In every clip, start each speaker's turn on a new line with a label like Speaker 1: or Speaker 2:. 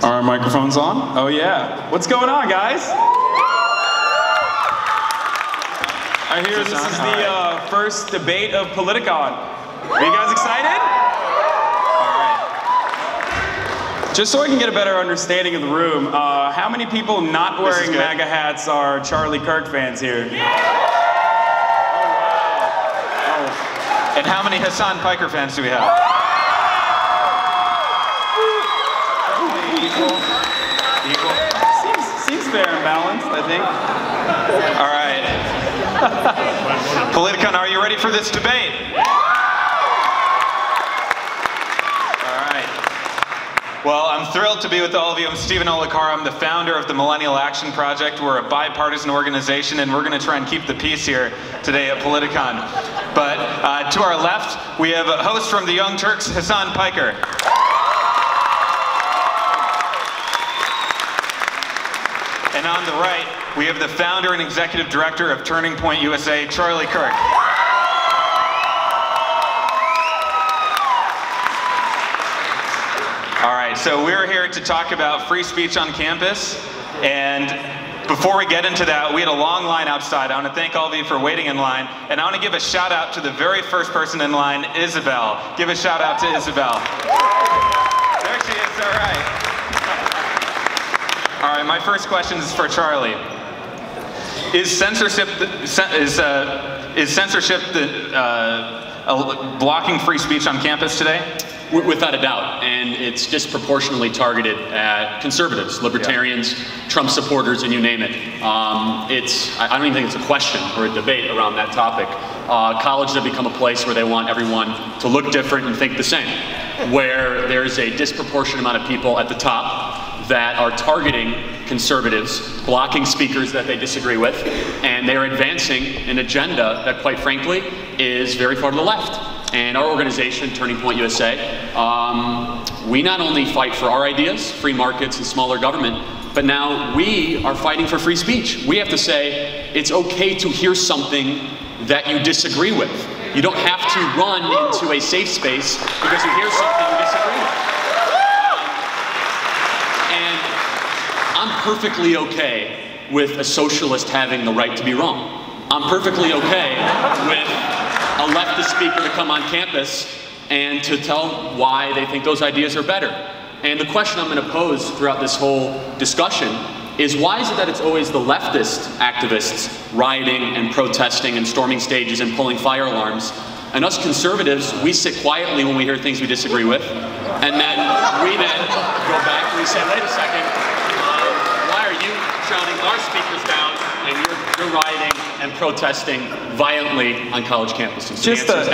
Speaker 1: Are our microphones on? Oh yeah. What's going on, guys? I hear this is the first debate of Politicon. Are you guys excited? All right. Just so I can get a better understanding of the room, how many people not wearing MAGA hats are Charlie Kirk fans here? Yeah.
Speaker 2: And how many Hasan Piker fans do we have?
Speaker 1: Equal. Seems fair and balanced, I think.
Speaker 2: All right. Politicon, are you ready for this debate? All right. Well, I'm thrilled to be with all of you. I'm Stephen Olakar. I'm the founder of the Millennial Action Project. We're a bipartisan organization, and we're going to try and keep the peace here today at Politicon. But to our left, we have a host from the Young Turks, Hasan Piker. And on the right, we have the founder and executive director of Turning Point USA, Charlie Kirk. All right, so we're here to talk about free speech on campus. And before we get into that, we had a long line outside. I want to thank all of you for waiting in line. And I want to give a shout out to the very first person in line, Isabel. Give a shout out to Isabel. There she is, all right. All right, my first question is for Charlie. Is censorship blocking free speech on campus today?
Speaker 3: Without a doubt, and it's disproportionately targeted at conservatives, libertarians, Trump supporters, and you name it. I don't even think it's a question or a debate around that topic. Colleges have become a place where they want everyone to look different and think the same, where there's a disproportionate amount of people at the top that are targeting conservatives, blocking speakers that they disagree with, and they're advancing an agenda that, quite frankly, is very far to the left. And our organization, Turning Point USA, we not only fight for our ideas, free markets and smaller government, but now we are fighting for free speech. We have to say it's okay to hear something that you disagree with. You don't have to run into a safe space because you hear something you disagree with. And I'm perfectly okay with a socialist having the right to be wrong. I'm perfectly okay with a leftist speaker to come on campus and to tell why they think those ideas are better. And the question I'm going to pose throughout this whole discussion is, why is it that it's always the leftist activists rioting and protesting and storming stages and pulling fire alarms, and us conservatives, we sit quietly when we hear things we disagree with, and then we go back and we say, wait a second, why are you shouting our speakers down and you're rioting and protesting violently on college campuses?
Speaker 1: Just a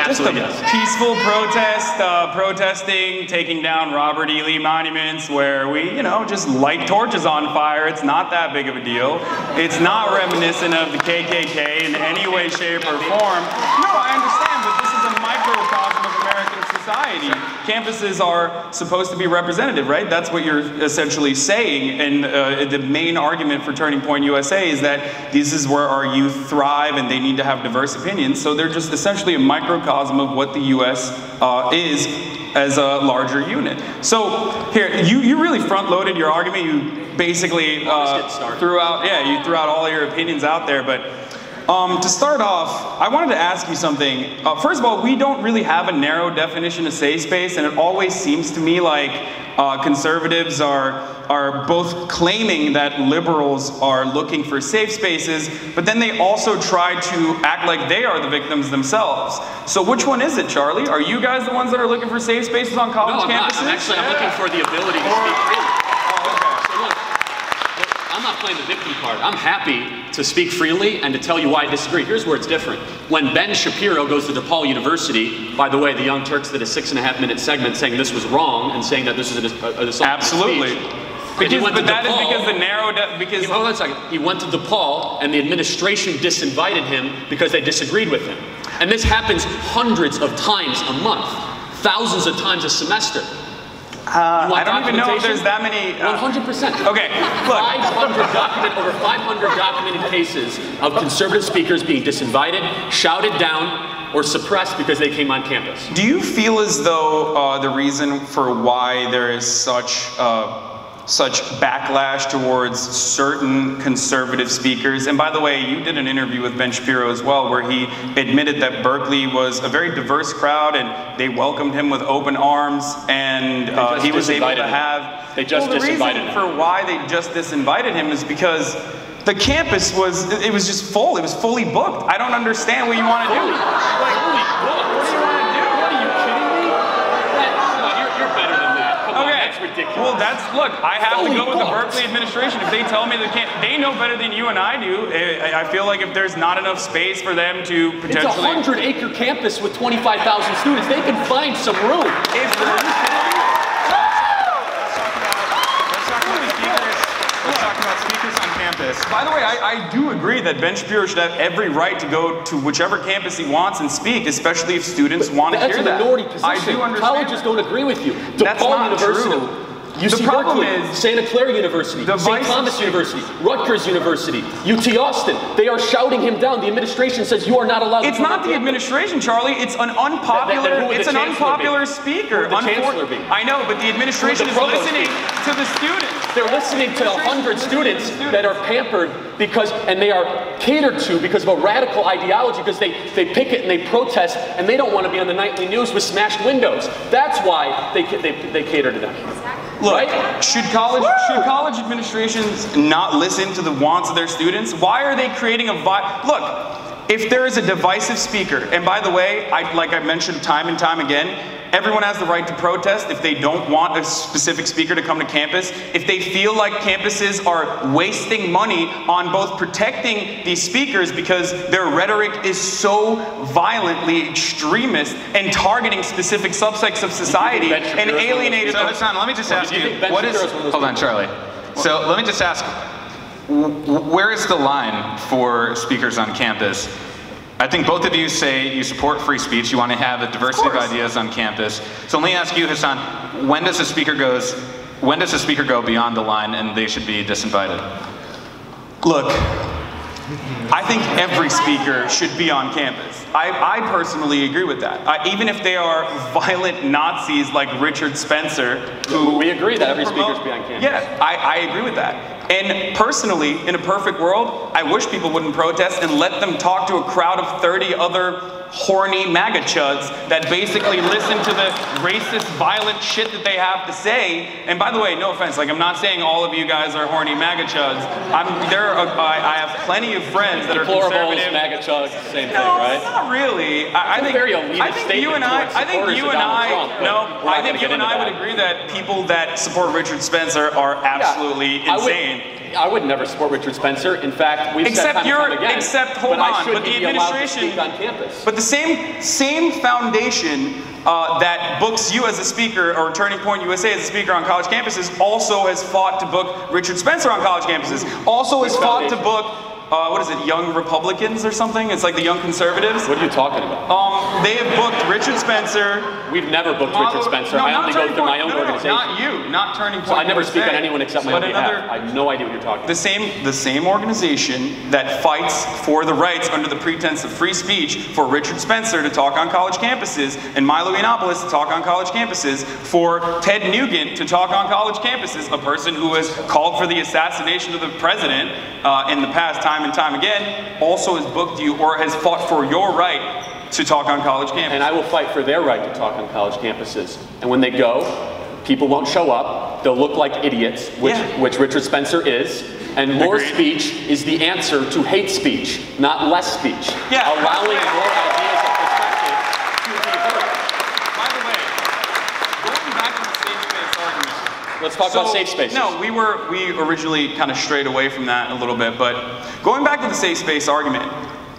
Speaker 1: peaceful protest, protesting, taking down Robert E. Lee monuments where we, just light torches on fire. It's not that big of a deal. It's not reminiscent of the KKK in any way, shape, or form. No, I understand, but this is a microcosm of American society. Campuses are supposed to be representative, right? That's what you're essentially saying. And the main argument for Turning Point USA is that this is where our youth thrive and they need to have diverse opinions. So they're just essentially a microcosm of what the US is as a larger unit. So here, you really front-loaded your argument. You basically threw out all your opinions out there. But to start off, I wanted to ask you something. First of all, we don't really have a narrow definition of safe space, and it always seems to me like conservatives are both claiming that liberals are looking for safe spaces, but then they also try to act like they are the victims themselves. So which one is it, Charlie? Are you guys the ones that are looking for safe spaces on college campuses?
Speaker 3: No, I'm looking for the ability to speak freely. I'm not playing the victim card. I'm happy to speak freely and to tell you why I disagree. Here's where it's different. When Ben Shapiro goes to DePaul University, by the way, the Young Turks did a 6.5-minute segment saying this was wrong and saying that this is a
Speaker 1: absolutely. But that is because the narrow...
Speaker 3: Hold on a second. He went to DePaul and the administration disinvited him because they disagreed with him. And this happens hundreds of times a month, thousands of times a semester.
Speaker 1: I don't even know if there's that many...
Speaker 3: 100%.
Speaker 1: Okay, look.
Speaker 3: Over 500 documented cases of conservative speakers being disinvited, shouted down, or suppressed because they came on campus.
Speaker 1: Do you feel as though the reason for why there is such such backlash towards certain conservative speakers. And by the way, you did an interview with Ben Shapiro as well, where he admitted that Berkeley was a very diverse crowd and they welcomed him with open arms, and he was able to have...
Speaker 3: They just
Speaker 1: the reason
Speaker 3: disinvited him.
Speaker 1: for why they just disinvited him is because the campus was, it was just full. It was fully booked. I don't understand what you want to do. Like, what do you want to do?
Speaker 3: What are you kidding me? You're better than that. Come on, that's ridiculous.
Speaker 1: Well, I have to go with the Berkeley administration. If they tell me they know better than you and I do. I feel like if there's not enough space for them to potentially...
Speaker 3: It's a 100-acre campus with 25,000 students. They can find some room.
Speaker 1: By the way, I do agree that Ben Shapiro should have every right to go to whichever campus he wants and speak, especially if students want to hear that.
Speaker 3: That's a minority position.
Speaker 1: I do understand.
Speaker 3: Colleges don't agree with you.
Speaker 1: That's not
Speaker 3: University,
Speaker 1: true.
Speaker 3: UC
Speaker 1: The problem
Speaker 3: Berkeley,
Speaker 1: is
Speaker 3: Santa Clara University, St. Thomas University, Rutgers University, UT Austin. They are shouting him down. The administration says you are not allowed to
Speaker 1: It's not the administration, Charlie. It's an unpopular speaker.
Speaker 3: Who would the chancellor be?
Speaker 1: I know, but the administration is listening to the students.
Speaker 3: They're listening to 100 students that are pampered and they are catered to because of a radical ideology, because they picket and they protest and they don't want to be on the nightly news with smashed windows. That's why they cater to them.
Speaker 1: Look,
Speaker 3: right?
Speaker 1: should college administrations not listen to the wants of their students? Why are they creating look, if there is a divisive speaker, and by the way, like I mentioned time and time again, everyone has the right to protest if they don't want a specific speaker to come to campus. If they feel like campuses are wasting money on both protecting these speakers because their rhetoric is so violently extremist and targeting specific subsects of society and alienating...
Speaker 2: So Hasan, let me just ask you, hold on, Charlie. So let me just ask, where is the line for speakers on campus? I think both of you say you support free speech, you want to have a diversity of ideas on campus. So let me ask you, Hasan, when does a speaker go beyond the line and they should be disinvited?
Speaker 1: Look, I think every speaker should be on campus. I personally agree with that. Even if they are violent Nazis like Richard Spencer, who
Speaker 3: we agree that every speaker should be on campus.
Speaker 1: Yeah, I agree with that. And personally, in a perfect world, I wish people wouldn't protest and let them talk to a crowd of 30 other horny MAGA chuds that basically listen to the racist, violent shit that they have to say. And by the way, no offense, like I'm not saying all of you guys are horny MAGA chuds. I have plenty of friends that are conservative.
Speaker 3: MAGA chuds, same thing, right?
Speaker 1: Not really. I think you and I would agree that people that support Richard Spencer are absolutely insane.
Speaker 3: I would never support Richard Spencer. In fact, we've said time and time again. But the administration, on campus.
Speaker 1: But the same foundation that books you as a speaker, or Turning Point USA as a speaker on college campuses, also has fought to book Richard Spencer on college campuses. Also has fought to book, what is it, Young Republicans or something? It's like the Young Conservatives.
Speaker 3: What are you talking about?
Speaker 1: They have booked Richard Spencer.
Speaker 3: We've never booked Richard Spencer. I only go through my own organization.
Speaker 1: Not you, not Turning Point.
Speaker 3: So I never speak on anyone except my own behalf. I have no idea what you're talking about.
Speaker 1: The same organization that fights for the rights under the pretense of free speech for Richard Spencer to talk on college campuses, and Milo Yiannopoulos to talk on college campuses, for Ted Nugent to talk on college campuses, a person who has called for the assassination of the president in the past time and time again, also has booked you or has fought for your right to talk on college campuses.
Speaker 3: And I will fight for their right to talk on college campuses. And when they go, people won't show up. They'll look like idiots, which Richard Spencer is. And more speech is the answer to hate speech, not less speech.
Speaker 1: Yeah.
Speaker 3: Allowing more ideas and perspectives to be heard.
Speaker 1: By the way, going back to the safe space argument.
Speaker 3: Let's talk about safe spaces.
Speaker 1: No, we originally kind of strayed away from that a little bit, but going back to the safe space argument,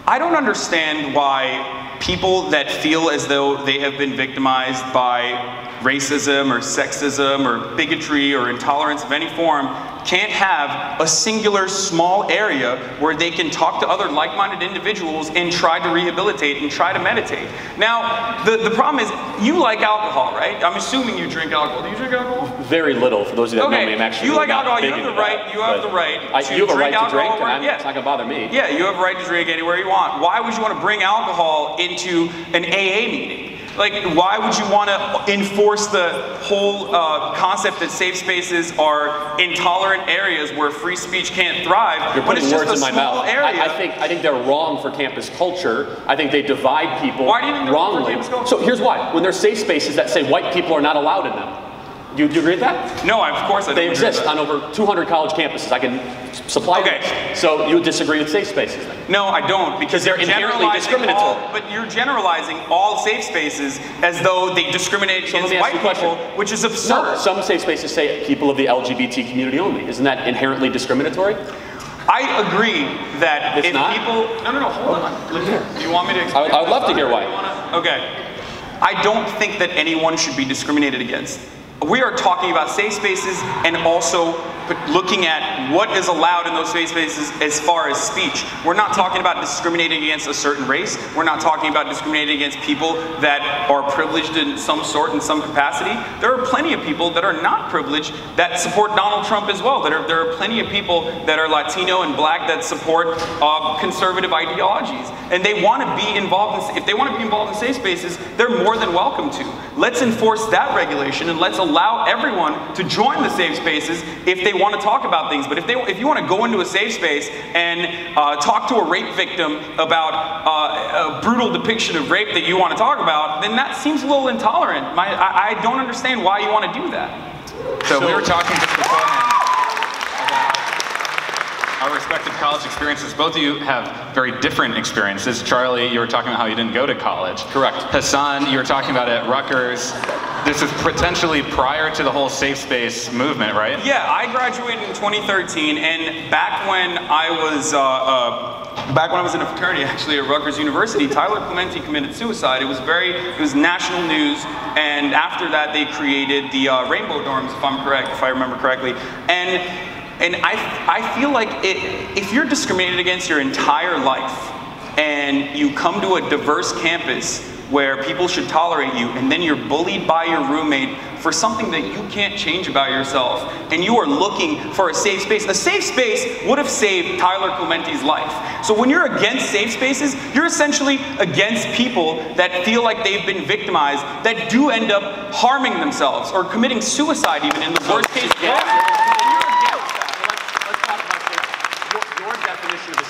Speaker 1: I don't understand why people that feel as though they have been victimized by racism or sexism or bigotry or intolerance of any form can't have a singular small area where they can talk to other like-minded individuals and try to rehabilitate and try to meditate. Now, the problem is, you like alcohol, right? I'm assuming you drink alcohol. Do you drink alcohol?
Speaker 3: Very little, for those of you that know me. I'm actually
Speaker 1: you like alcohol, you have the right, you have the right to
Speaker 3: you have a right to drink,
Speaker 1: and
Speaker 3: it's not going to bother me.
Speaker 1: Yeah, you have a right to drink anywhere you want. Why would you want to bring alcohol into an AA meeting? Like, why would you want to enforce the whole concept that safe spaces are intolerant areas where free speech can't thrive?
Speaker 3: You're putting words in my mouth.
Speaker 1: Area?
Speaker 3: I think they're wrong for campus culture. I think they divide people
Speaker 1: why do you think they're
Speaker 3: wrongly.
Speaker 1: Wrong for campus culture?
Speaker 3: So here's why. When there's safe spaces that say white people are not allowed in them, do you agree with that?
Speaker 1: No, of course I don't.
Speaker 3: They exist on over 200 college campuses. I can supply them. So you would disagree with safe spaces then?
Speaker 1: No, I don't, because
Speaker 3: they're inherently discriminatory.
Speaker 1: But you're generalizing all safe spaces as though they discriminate against white people, which is absurd.
Speaker 3: No, some safe spaces say people of the LGBT community only. Isn't that inherently discriminatory?
Speaker 1: I agree that
Speaker 3: it's
Speaker 1: if
Speaker 3: not?
Speaker 1: people... No, hold on. Do you want me to explain?
Speaker 3: I would love to hear why.
Speaker 1: Okay. I don't think that anyone should be discriminated against. We are talking about safe spaces and also looking at what is allowed in those safe spaces as far as speech. We're not talking about discriminating against a certain race. We're not talking about discriminating against people that are privileged in some sort, in some capacity. There are plenty of people that are not privileged that support Donald Trump as well. There are plenty of people that are Latino and black that support conservative ideologies. And they want to be involved in, if they want to be involved in safe spaces, they're more than welcome to. Let's enforce that regulation and let's allow everyone to join the safe spaces if they want to talk about things. But if you want to go into a safe space and talk to a rape victim about a brutal depiction of rape that you want to talk about, then that seems a little intolerant. I don't understand why you want to do that.
Speaker 2: So we were talking just beforehand about our respective college experiences. Both of you have very different experiences. Charlie, you were talking about how you didn't go to college.
Speaker 3: Correct.
Speaker 2: Hasan, you were talking about at Rutgers. This is potentially prior to the whole safe space movement, right?
Speaker 1: Yeah, I graduated in 2013, and back when I was in a fraternity actually at Rutgers University, Tyler Clementi committed suicide. It was national news, and after that they created the Rainbow Dorms, if I remember correctly. And I feel like if you're discriminated against your entire life, and you come to a diverse campus where people should tolerate you, and then you're bullied by your roommate for something that you can't change about yourself, and you are looking for a safe space would have saved Tyler Clementi's life. So when you're against safe spaces, you're essentially against people that feel like they've been victimized, that do end up harming themselves or committing suicide even in the worst case.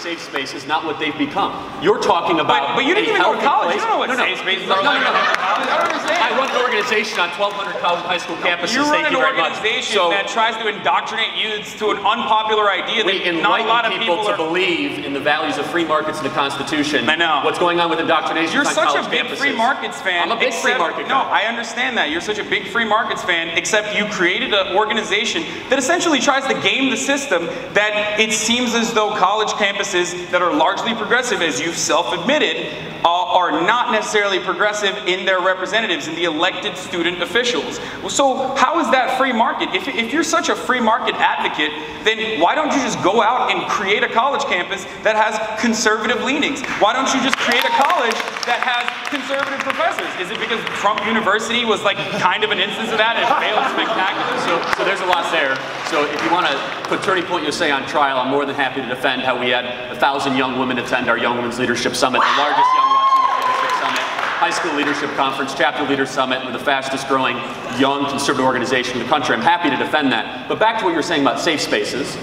Speaker 3: Safe space is not what they've become. You're talking about
Speaker 1: but you didn't even go to college. You don't know what safe spaces are.
Speaker 3: No. I don't understand. I run an organization on 1,200 college high school campuses.
Speaker 1: You run an organization that tries to indoctrinate youths to an unpopular idea that not a lot of people
Speaker 3: to believe in the values of free markets and the Constitution.
Speaker 1: I know.
Speaker 3: What's going on with indoctrination?
Speaker 1: You're such a big free markets fan.
Speaker 3: I'm a big free market
Speaker 1: guy. No, I understand that. You're such a big free markets fan, except you created an organization that essentially tries to game the system, that it seems as though college campuses that are largely progressive, as you've self-admitted, are not necessarily progressive in their representatives, in the elected student officials. So how is that free market? If you're such a free market advocate, then why don't you just go out and create a college campus that has conservative leanings? Why don't you just create a college that has conservative professors? Is it because Trump University was like kind of an instance of that and it failed spectacularly?
Speaker 3: So there's a lot there. So if you want to put Turning Point USA on trial, I'm more than happy to defend how we had 1,000 young women attend our Young Women's Leadership Summit, the largest young Latino leadership summit, high school leadership conference, chapter leader summit. We're the fastest growing young conservative organization in the country. I'm happy to defend that. But back to what you were saying about safe spaces.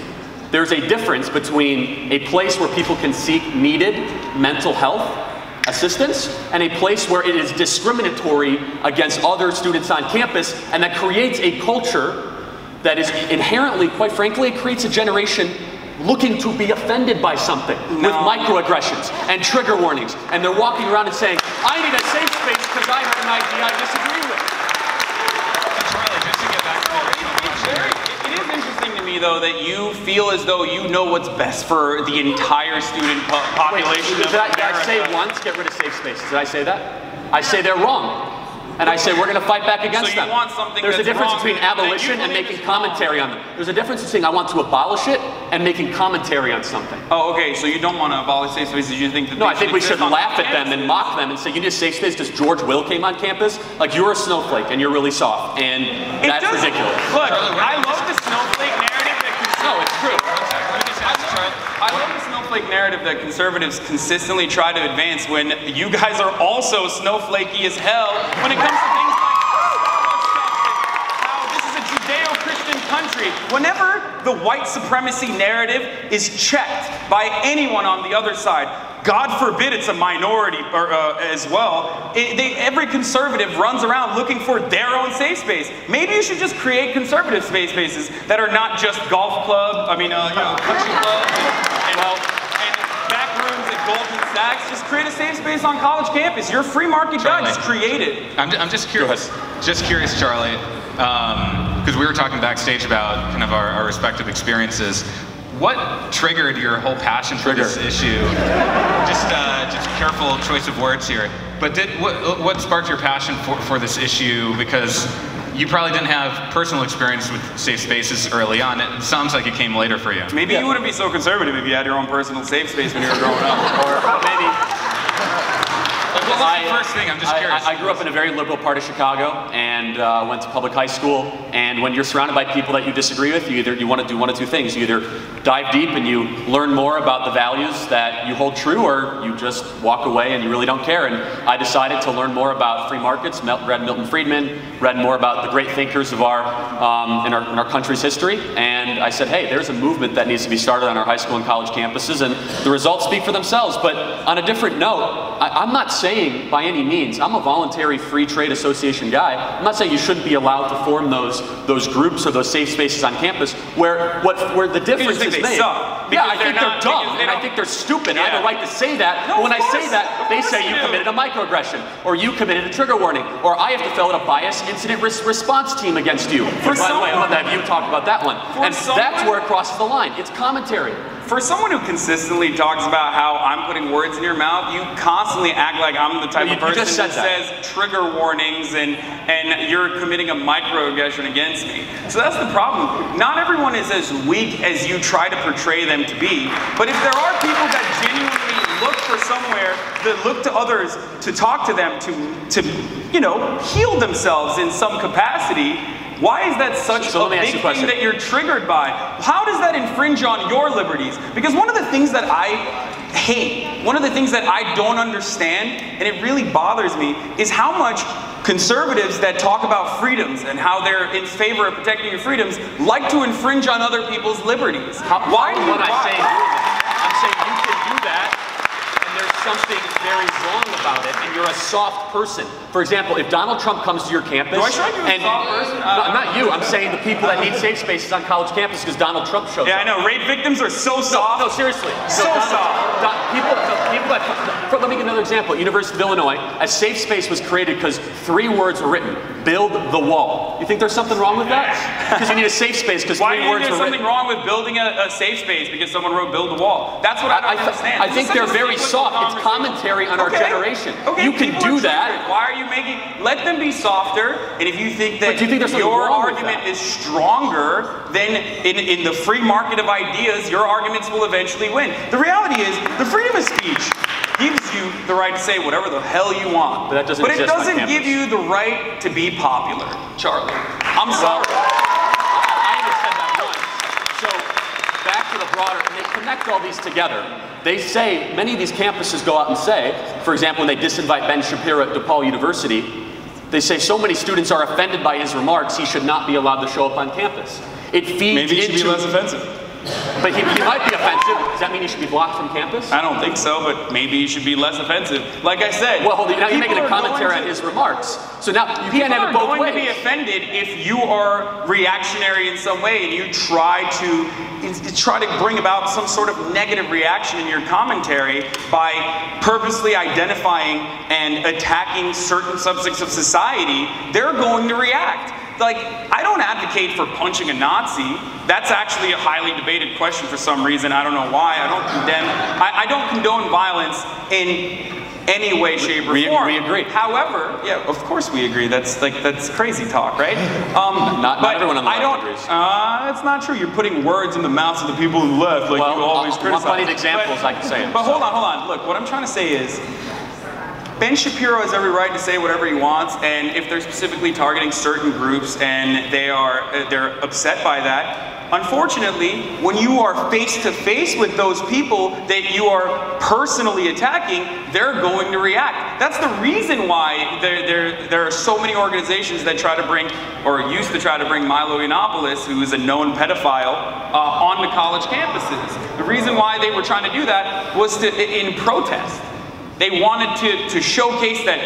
Speaker 3: There's a difference between a place where people can seek needed mental health assistance and a place where it is discriminatory against other students on campus, and that creates a culture that is inherently, quite frankly, it creates a generation looking to be offended by something with microaggressions and trigger warnings, and they're walking around and saying, I need a safe space because I have an idea I disagree with.
Speaker 2: Charlie, just to get back to
Speaker 1: it is interesting to me, though, that you feel as though you know what's best for the entire student population of America.
Speaker 3: Did I say once, get rid of safe spaces? Did I say that? I say they're wrong. And I say we're going to fight back against them.
Speaker 1: Want something
Speaker 3: There's a difference
Speaker 1: wrong
Speaker 3: between abolition and making commentary on them. There's a difference between I want to abolish it and making commentary on something.
Speaker 1: Oh, okay, so you don't want to abolish safe spaces, you think that
Speaker 3: No, I think we should laugh at them and mock them and say, you need a safe space because George Will came on campus? Like, you're a snowflake and you're really soft, and that's ridiculous.
Speaker 1: Look, I love the snowflake narrative that
Speaker 3: No, it's true.
Speaker 1: I love the snowflake snowflake narrative that conservatives consistently try to advance when you guys are also snowflakey as hell when it comes to things like how this is a Judeo-Christian country. Whenever the white supremacy narrative is checked by anyone on the other side, God forbid it's a minority as well, every conservative runs around looking for their own safe space. Maybe you should just create conservative safe spaces that are not just golf club, country clubs and back rooms at Goldman Sachs. Just create a safe space on college campus. You're a free market guy, just create it.
Speaker 2: I'm just curious. Just curious, Charlie, because we were talking backstage about kind of our respective experiences. What triggered your whole passion for this issue? Just careful choice of words here. But what sparked your passion for this issue? Because you probably didn't have personal experience with safe spaces early on. It sounds like it came later for you.
Speaker 1: Maybe you wouldn't be so conservative if you had your own personal safe space when you were growing up.
Speaker 3: Or maybe...
Speaker 2: What was the first thing? I'm just curious.
Speaker 3: I grew up in a very liberal part of Chicago and went to public high school. And when you're surrounded by people that you disagree with, you want to do one of two things. You either dive deep and you learn more about the values that you hold true, or you just walk away and you really don't care. And I decided to learn more about free markets, read Milton Friedman, read more about the great thinkers of in our country's history. And I said, hey, there's a movement that needs to be started on our high school and college campuses, and the results speak for themselves. But on a different note, I'm not saying by any means, I'm a voluntary free trade association guy. I'm not saying you shouldn't be allowed to form those groups or those safe spaces on campus where the difference is made. Yeah, I think they're dumb and I think they're stupid. I have a right to say that. But when I say that, they say you committed a microaggression, or you committed a trigger warning, or I have to fill out a bias incident response team against you. By the way, I'm going to have you talk about that one. And that's where it crosses the line. It's commentary.
Speaker 1: For someone who consistently talks about how I'm putting words in your mouth, you constantly act like I'm the type of person that says trigger warnings and you're committing a microaggression against me. So that's the problem. Not everyone is as weak as you try to portray them to be, but if there are people that genuinely look for somewhere, that look to others to talk to them, to heal themselves in some capacity, why is that such a big thing that you're triggered by? How does that infringe on your liberties? Because one of the things that I hate, one of the things that I don't understand, and it really bothers me, is how much conservatives that talk about freedoms and how they're in favor of protecting your freedoms like to infringe on other people's liberties. Why do you?
Speaker 3: I'm saying you can do that, and there's something very wrong about it, and you're a soft person. For example, if Donald Trump comes to your campus,
Speaker 1: do I strike you as a soft person?
Speaker 3: Not you. I'm saying the people that need safe spaces on college campus because Donald Trump shows up.
Speaker 1: Yeah, I know. Rape victims are so soft.
Speaker 3: No, seriously.
Speaker 1: Soft.
Speaker 3: Let me give another example. University of Illinois, a safe space was created because 3 words were written: build the wall. You think there's something wrong with that? Because you need a safe space because 3 words were written. Why do you think there's something wrong with building a safe space because someone wrote build the wall? That's what I don't understand. I think they're very soft. It's commentary on our generation.
Speaker 1: Okay,
Speaker 3: you can do that.
Speaker 1: Why are you making? Let them be softer. And if you think that your argument is stronger, then in the free market of ideas, your arguments will eventually win. The reality is, the freedom of speech gives you the right to say whatever the hell you want.
Speaker 3: But
Speaker 1: it doesn't give you the right to be popular, Charlie. I'm sorry.
Speaker 3: I understand that one. So back to the broader, and they connect all these together. They say, many of these campuses go out and say, for example, when they disinvite Ben Shapiro at DePaul University, they say so many students are offended by his remarks, he should not be allowed to show up on campus. It feeds
Speaker 1: Maybe he should be less offensive.
Speaker 3: But he might be offensive. Does that mean he should be blocked from campus?
Speaker 1: I don't think so, but maybe he should be less offensive. Like I said,
Speaker 3: well, now you're making a commentary on his remarks. So now you can't have it both ways.
Speaker 1: People are going to be offended if you are reactionary in some way and you try to bring about some sort of negative reaction in your commentary by purposely identifying and attacking certain subsects of society. They're going to react. Like, I don't advocate for punching a Nazi. That's actually a highly debated question for some reason. I don't know why. I don't condone violence in any way, shape, or form.
Speaker 3: We agree.
Speaker 1: However, yeah, of course we agree. That's crazy talk, right?
Speaker 3: Not everyone on the left agrees.
Speaker 1: It's not true. You're putting words in the mouths of the people who left, like you always criticize.
Speaker 3: Plenty of examples I can say.
Speaker 1: But hold on. Look, what I'm trying to say is, Ben Shapiro has every right to say whatever he wants, and if they're specifically targeting certain groups and they're upset by that, unfortunately, when you are face to face with those people that you are personally attacking, they're going to react. That's the reason why there are so many organizations that try to bring, or used to try to bring, Milo Yiannopoulos, who is a known pedophile, onto college campuses. The reason why they were trying to do that was in protest. They wanted to showcase that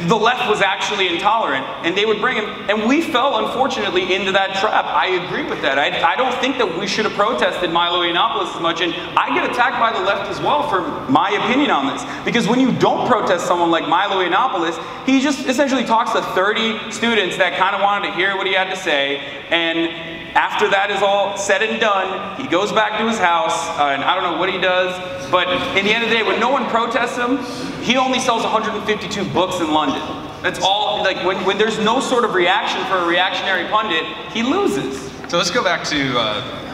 Speaker 1: the left was actually intolerant, and they would bring him, and we fell, unfortunately, into that trap. I agree with that. I don't think that we should have protested Milo Yiannopoulos as much, and I get attacked by the left as well for my opinion on this. Because when you don't protest someone like Milo Yiannopoulos, he just essentially talks to 30 students that kind of wanted to hear what he had to say, and after that is all said and done, he goes back to his house, and I don't know what he does, but in the end of the day, when no one protests him, he only sells 152 books in London. That's all, like, when there's no sort of reaction for a reactionary pundit, he loses.
Speaker 2: So let's go back to...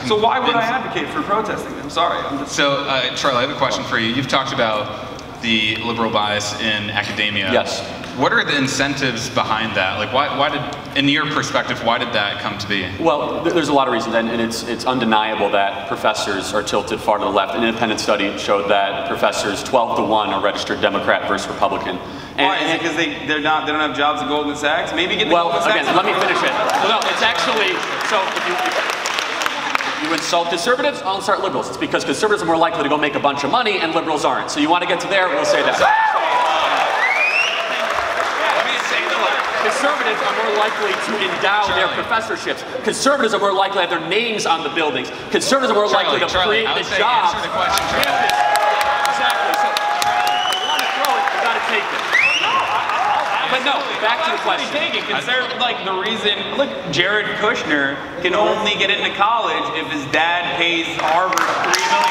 Speaker 1: so why would I advocate for protesting? I'm sorry.
Speaker 2: So, Charlie, I have a question for you. You've talked about the liberal bias in academia.
Speaker 3: Yes.
Speaker 2: What are the incentives behind that? Like, why did, in your perspective, why did that come to be?
Speaker 3: Well, there's a lot of reasons, and it's undeniable that professors are tilted far to the left. An independent study showed that professors 12-1 are registered Democrat versus Republican.
Speaker 1: Why? Is it because they don't have jobs at Goldman Sachs? Maybe get the Goldman Sachs.
Speaker 3: Well, again, let me finish it. Well, no, it's actually, so if you insult conservatives, I'll insult liberals. It's because conservatives are more likely to go make a bunch of money, and liberals aren't. So you want to get to there, we'll say that. Conservatives are more likely to endow their professorships. Conservatives are more likely to have their names on the buildings. Conservatives are more likely to create the jobs.
Speaker 2: Answer the question,
Speaker 3: Exactly. So, if you want to throw it, you got to take it. But no, back to the question.
Speaker 1: Like the reason, look, Jared Kushner can only get into college if his dad pays Harvard $3 million.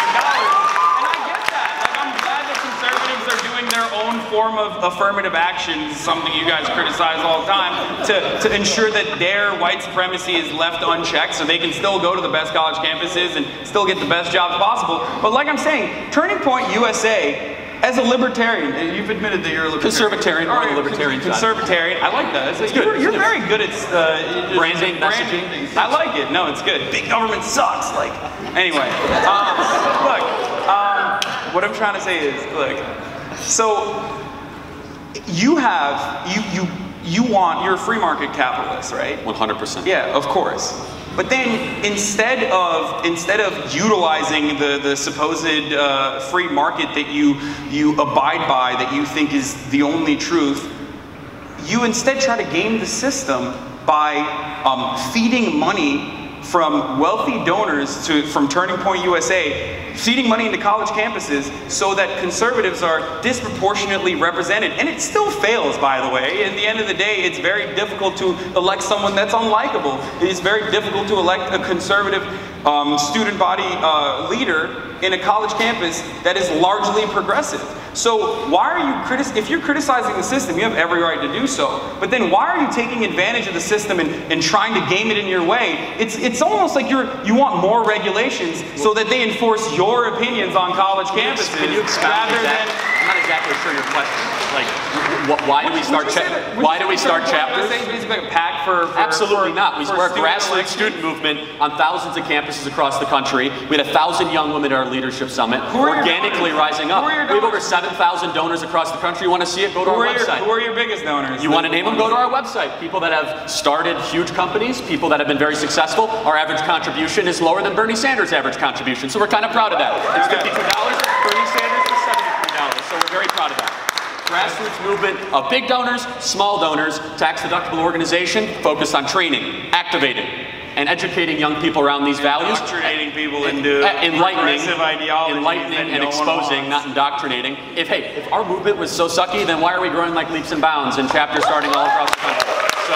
Speaker 1: Their own form of affirmative action, something you guys criticize all the time, to ensure that their white supremacy is left unchecked so they can still go to the best college campuses and still get the best jobs possible. But like I'm saying, Turning Point USA, as a libertarian, you've admitted that you're a libertarian.
Speaker 3: Conservatarian, or a libertarian.
Speaker 1: Conservatarian, I like that.
Speaker 3: It's good.
Speaker 1: You're very good at
Speaker 3: branding, messaging.
Speaker 1: I like it. No, it's good. Big government sucks. Like, anyway, look, what I'm trying to say is, look, so you're a free market capitalist, right?
Speaker 3: 100%.
Speaker 1: Yeah, of course. But then instead of utilizing the supposed free market that you abide by, that you think is the only truth, you instead try to game the system by feeding money from wealthy donors from Turning Point USA, feeding money into college campuses so that conservatives are disproportionately represented. And it still fails, by the way. In the end of the day, it's very difficult to elect someone that's unlikable. It is very difficult to elect a conservative student body leader in a college campus that is largely progressive. So why are you if you're criticizing the system, you have every right to do so. But then why are you taking advantage of the system and trying to game it in your way? It's almost like you want more regulations so that they enforce your opinions on college campuses.
Speaker 3: Can you expound that? I'm not exactly sure your question. Like, why do we start chapters?
Speaker 1: Basically a pact for
Speaker 3: absolutely not. We're a grassroots student movement on thousands of campuses across the country. We had 1,000 young women at our leadership summit, organically rising up. We have over 7,000 donors across the country. You want to see it? Go to our website.
Speaker 1: Who are your biggest donors?
Speaker 3: You want to name them? Go to our website. People that have started huge companies, people that have been very successful. Our average contribution is lower than Bernie Sanders' average contribution, so we're kind of proud of that. It's $52. Bernie Sanders is $73, so we're very proud of that. Grassroots movement of big donors, small donors, tax-deductible organization focused on training, activating, and educating young people around these values.
Speaker 1: Indoctrinating people into
Speaker 3: progressive
Speaker 1: ideologies.
Speaker 3: Enlightening and exposing, not indoctrinating. If our movement was so sucky, then why are we growing like leaps and bounds in chapters starting all across the country? So,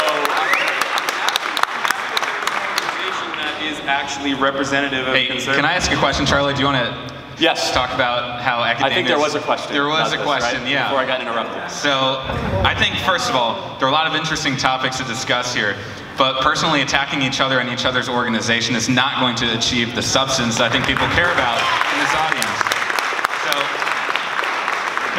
Speaker 1: that is actually representative of conservatives.
Speaker 2: Can I ask a question, Charlie? Do you want to talk about how academia...
Speaker 3: I think there was a question.
Speaker 2: There was a question,
Speaker 3: right?
Speaker 2: yeah.
Speaker 3: Before I got interrupted.
Speaker 2: So, I think, first of all, there are a lot of interesting topics to discuss here. But personally attacking each other and each other's organization is not going to achieve the substance that I think people care about in this audience. So,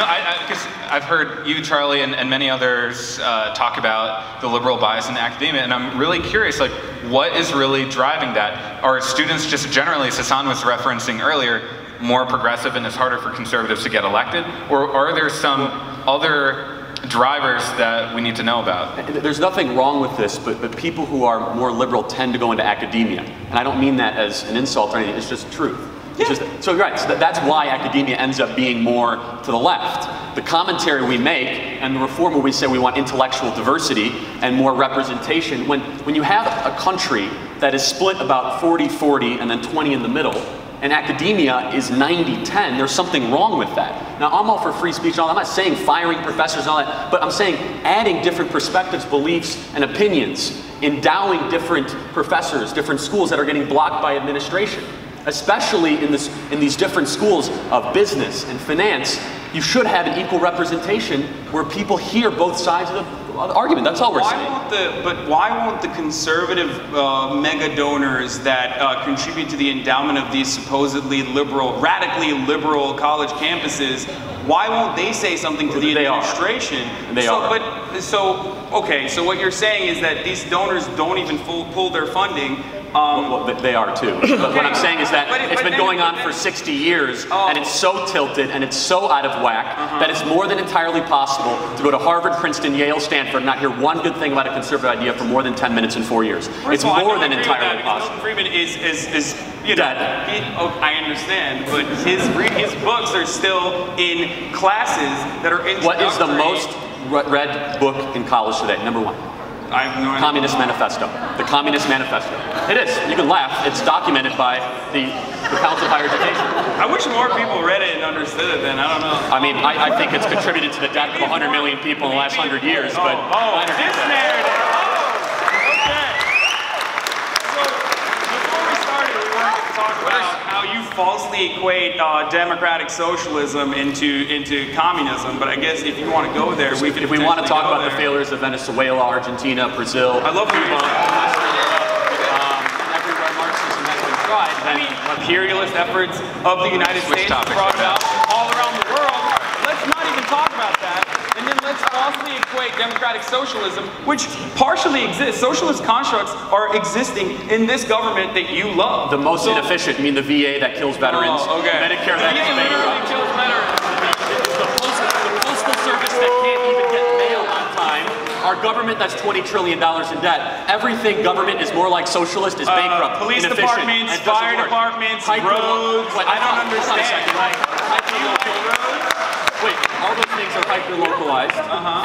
Speaker 2: No, because I've heard you, Charlie, and many others talk about the liberal bias in academia, and I'm really curious, like, what is really driving that? Are students just generally, as Hasan was referencing earlier, more progressive and it's harder for conservatives to get elected? Or are there some other drivers that we need to know about?
Speaker 3: There's nothing wrong with this, but people who are more liberal tend to go into academia. And I don't mean that as an insult or anything, it's just truth. Yeah. So right, so that's why academia ends up being more to the left. The commentary we make and the reform where we say we want intellectual diversity and more representation, when you have a country that is split about 40-40 and then 20 in the middle, and academia is 90-10, there's something wrong with that. Now, I'm all for free speech and all. I'm not saying firing professors and all that, but I'm saying adding different perspectives, beliefs, and opinions, endowing different professors, different schools that are getting blocked by administration. Especially in these different schools of business and finance, you should have an equal representation where people hear both sides of the argument. That's all we're saying.
Speaker 1: But why won't the conservative mega donors that contribute to the endowment of these supposedly liberal, radically liberal college campuses, why won't they say something to the administration?
Speaker 3: They are.
Speaker 1: Okay, so what you're saying is that these donors don't even pull their funding.
Speaker 3: Well, they are too. But what I'm saying is that it's been going on for 60 years, and it's so tilted and it's so out of whack that it's more than entirely possible to go to Harvard, Princeton, Yale, Stanford, and not hear one good thing about a conservative idea for more than 10 minutes in 4 years. It's more than entirely possible.
Speaker 1: Freeman is you know, I understand, but his books are still in classes that are introductory.
Speaker 3: What is the most read book in college today? Number one.
Speaker 1: I have no idea.
Speaker 3: Communist Manifesto. The Communist Manifesto. It is. You can laugh. It's documented by the Council of Higher Education.
Speaker 1: I wish more people read it and understood it then. I don't know.
Speaker 3: I mean, I think it's contributed to the death of 100 million people in the last 100 years, but...
Speaker 1: this narrative. Okay. So, before we started, we wanted to talk about how you falsely equate democratic socialism into communism, but I guess if you want to go there, we can.
Speaker 3: If we want to talk about the failures of Venezuela, Argentina, Brazil,
Speaker 1: I love
Speaker 3: Cuba, everywhere Marxism has been tried, then
Speaker 1: imperialist efforts of the United States brought about all around the world. Let's not even talk about that. And then let's falsely equate democratic socialism, which partially exists. Socialist constructs are existing in this government that you love.
Speaker 3: The most inefficient, you mean the VA that kills veterans, Medicare that
Speaker 1: literally kills veterans,
Speaker 3: the postal service that can't even get mail on time, our government that's $20 trillion in debt. Everything government is more like socialist is bankrupt,
Speaker 1: police departments, fire departments, roads. I don't understand.
Speaker 3: Wait, all those things are hyper-localized,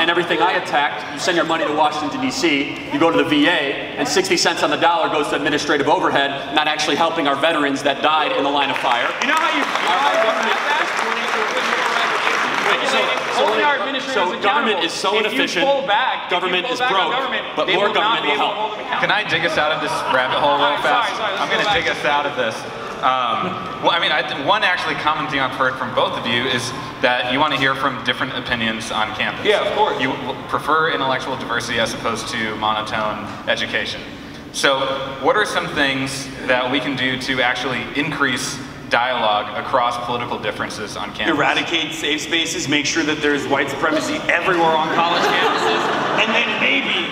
Speaker 3: and everything I attacked, you send your money to Washington, D.C., you go to the VA, and 60 cents on the dollar goes to administrative overhead, not actually helping our veterans that died in the line of fire.
Speaker 1: You know how our government
Speaker 3: so government is so inefficient, government is broke, but more government will help.
Speaker 2: Can I dig us out of this rabbit hole real fast? I'm going to dig us out of this. Well, I mean, one actually common thing I've heard from both of you is that you want to hear from different opinions on campus.
Speaker 1: Yeah, of course.
Speaker 2: You prefer intellectual diversity as opposed to monotone education. So what are some things that we can do to actually increase dialogue across political differences on campus?
Speaker 1: Eradicate safe spaces, make sure that there's white supremacy everywhere on college campuses, and then maybe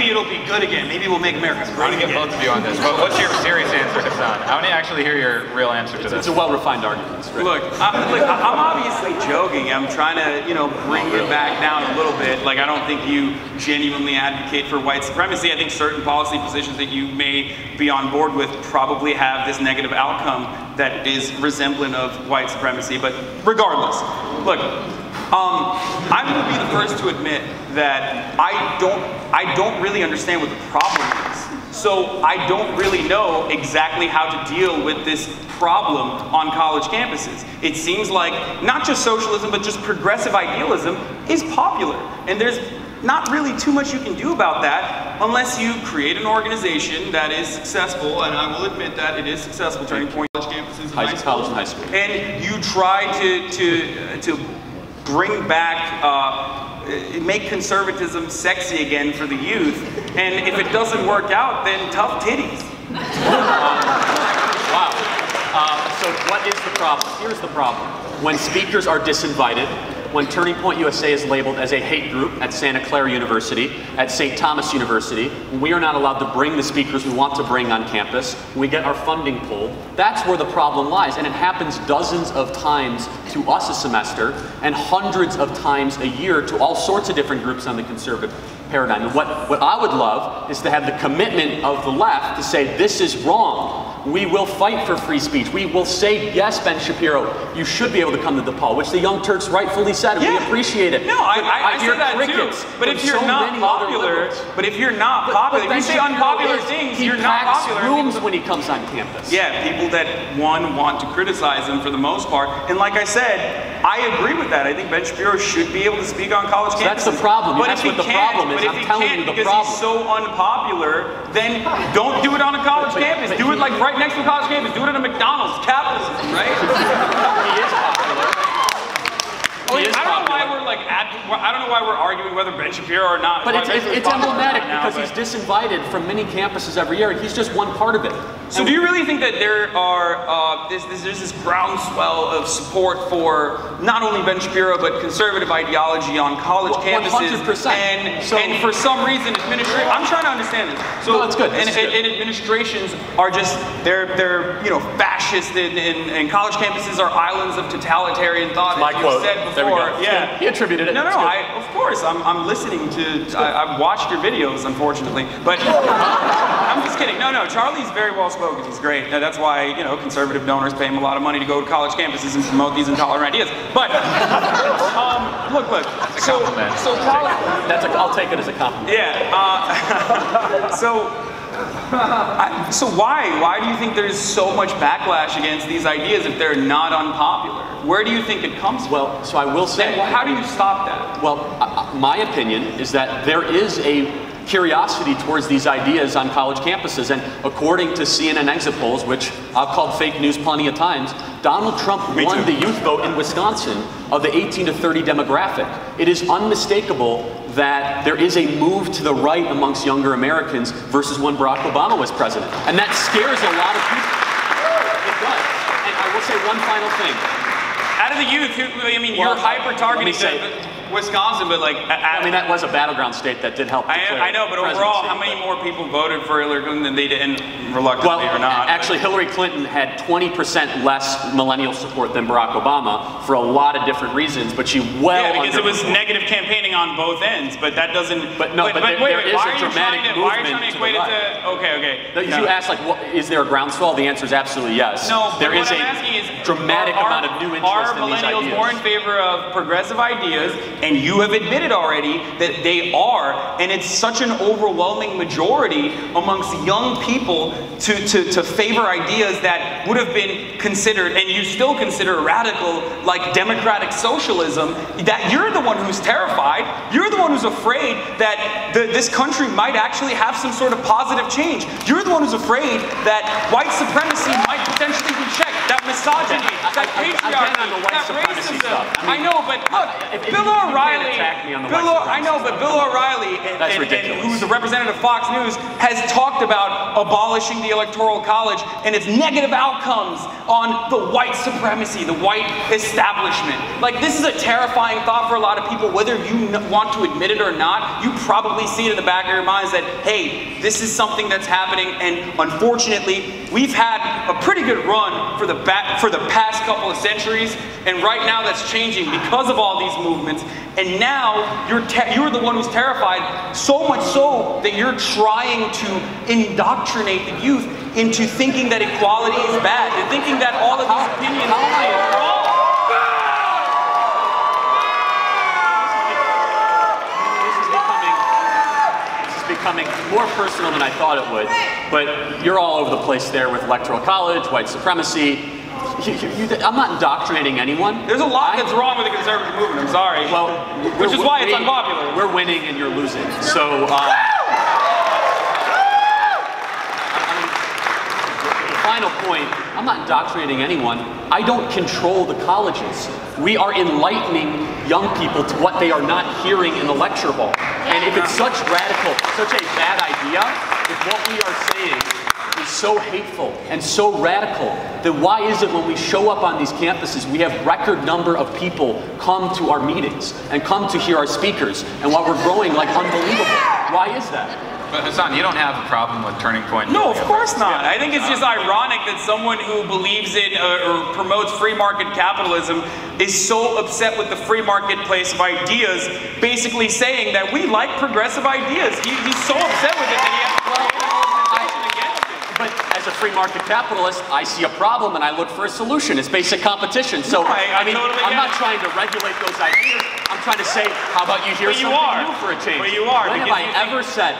Speaker 1: it'll be good again. Maybe we'll make America great again.
Speaker 2: I want to get both of you on this. But what's your serious answer, Hasan? I want to actually hear your real answer to this.
Speaker 3: It's a well-refined argument. Right?
Speaker 1: Look, I'm obviously joking. I'm trying to, bring it back down a little bit. Like, I don't think you genuinely advocate for white supremacy. I think certain policy positions that you may be on board with probably have this negative outcome that is resemblant of white supremacy. But regardless, look, I'm going to be the first to admit that I don't really understand what the problem is. So I don't really know exactly how to deal with this problem on college campuses. It seems like not just socialism, but just progressive idealism is popular. And there's not really too much you can do about that unless you create an organization that is successful, and I will admit that it is successful, Turning Point college campuses and high
Speaker 3: college and high school.
Speaker 1: And you try to bring back, make conservatism sexy again for the youth, and if it doesn't work out, then tough titties.
Speaker 3: Wow. So what is the problem? Here's the problem. When speakers are disinvited, when Turning Point USA is labeled as a hate group at Santa Clara University, at St. Thomas University, when we are not allowed to bring the speakers we want to bring on campus, we get our funding pulled, that's where the problem lies. And it happens dozens of times to us a semester, and hundreds of times a year to all sorts of different groups on the conservative paradigm. And what I would love is to have the commitment of the left to say, this is wrong. We will fight for free speech. We will say, yes, Ben Shapiro, you should be able to come to DePaul, which the Young Turks rightfully said, and we appreciate it.
Speaker 1: No, I hear that too. But if you're not popular, if you say unpopular things, you're not popular.
Speaker 3: He packs rooms when he comes on campus.
Speaker 1: Yeah, people that, want to criticize him for the most part. And like I said, I agree with that. I think Ben Shapiro should be able to speak on college campuses.
Speaker 3: That's the problem.
Speaker 1: But if he can't, because he's so unpopular, then don't do it on a college campus. Do it like right next to a college campus. Do it at a McDonald's. Capitalism, right?
Speaker 3: He is popular.
Speaker 1: I don't know why we're arguing whether Ben Shapiro or not.
Speaker 3: But it's emblematic because he's disinvited from many campuses every year, and he's just one part of it.
Speaker 1: So do you really think that there are there's this groundswell of support for not only Ben Shapiro but conservative ideology on college campuses?
Speaker 3: 100%.
Speaker 1: And for some reason, I'm trying to understand this. So
Speaker 3: no, it's good.
Speaker 1: And administrations are just they're fascist, and college campuses are islands of totalitarian thought.
Speaker 3: My quote.
Speaker 1: Said before.
Speaker 3: Yeah, he attributed it.
Speaker 1: No, of course, I'm listening to. I've watched your videos, unfortunately, but I'm just kidding. No, Charlie's very well spoken. He's great. That's why conservative donors pay him a lot of money to go to college campuses and promote these intolerant ideas. But look.
Speaker 3: I'll take it as a compliment.
Speaker 1: Yeah. So why do you think there's so much backlash against these ideas if they're not unpopular? Where do you think it comes from?
Speaker 3: Well, so I will say...
Speaker 1: Well, how do you stop that?
Speaker 3: Well, my opinion is that there is a curiosity towards these ideas on college campuses, and according to CNN exit polls, which I've called fake news plenty of times, Donald Trump won the youth vote in Wisconsin of the 18 to 30 demographic. It is unmistakable that there is a move to the right amongst younger Americans versus when Barack Obama was president. And that scares a lot of people. It does. And I will say one final thing.
Speaker 1: Out of the youth, you're hyper-targeting Wisconsin, but
Speaker 3: that was a battleground state that did help.
Speaker 1: I know, but overall, how many more people voted for Hillary Clinton than they did, and reluctantly or not?
Speaker 3: Actually, Hillary Clinton had 20% less millennial support than Barack Obama for a lot of different reasons, but she
Speaker 1: because it was negative campaigning on both ends, but that doesn't.
Speaker 3: But there is a dramatic movement.
Speaker 1: Why are you trying to equate it to? Okay.
Speaker 3: You asked is there a groundswell? The answer is absolutely yes.
Speaker 1: No,
Speaker 3: there is
Speaker 1: what I'm asking is,
Speaker 3: dramatic amount of new interest in these ideas.
Speaker 1: Are millennials more in favor of progressive ideas? And you have admitted already that they are, and it's such an overwhelming majority amongst young people to favor ideas that would have been considered, and you still consider radical, like democratic socialism, that you're the one who's terrified, you're the one who's afraid that this country might actually have some sort of positive change. You're the one who's afraid that white supremacy might potentially be checked, that misogyny, that patriarchy, that racism. I know, but look, Bill O'Reilly, who's a representative of Fox News, has talked about abolishing the Electoral College and its negative outcomes on the white supremacy, the white establishment. This is a terrifying thought for a lot of people, whether you want to admit it or not. You probably see it in the back of your minds that, hey, this is something that's happening, and unfortunately, we've had a pretty good run for the past couple of centuries, and right now that's changing because of all these movements. And now you're the one who's terrified, so much so that you're trying to indoctrinate the youth into thinking that equality is bad, and thinking that all of these opinions are wrong.
Speaker 3: This is becoming more personal than I thought it would, but you're all over the place there with Electoral College, white supremacy. I'm not indoctrinating anyone.
Speaker 1: There's a lot that's wrong with the conservative movement, I'm sorry.
Speaker 3: Well,
Speaker 1: which is why it's unpopular.
Speaker 3: We're winning and you're losing. So, final point, I'm not indoctrinating anyone. I don't control the colleges. We are enlightening young people to what they are not hearing in the lecture hall. And if it's such a bad idea, if what we are saying is so hateful and so radical, then why is it when we show up on these campuses, we have record number of people come to our meetings and come to hear our speakers, and while we're growing like unbelievable? Why is that?
Speaker 2: But Hasan, you don't have a problem with Turning Point?
Speaker 1: No, of course not. I think it's just ironic that someone who believes in or promotes free market capitalism is so upset with the free marketplace of ideas, basically saying that we like progressive ideas. He's so upset with it that he has to create an organization against it.
Speaker 3: But as a free market capitalist, I see a problem and I look for a solution. It's basic competition. So,
Speaker 1: no, I mean,
Speaker 3: totally I'm not trying to regulate those ideas. I'm trying to say, how about you hear something new for a change?
Speaker 1: But you are.
Speaker 3: When have I ever said,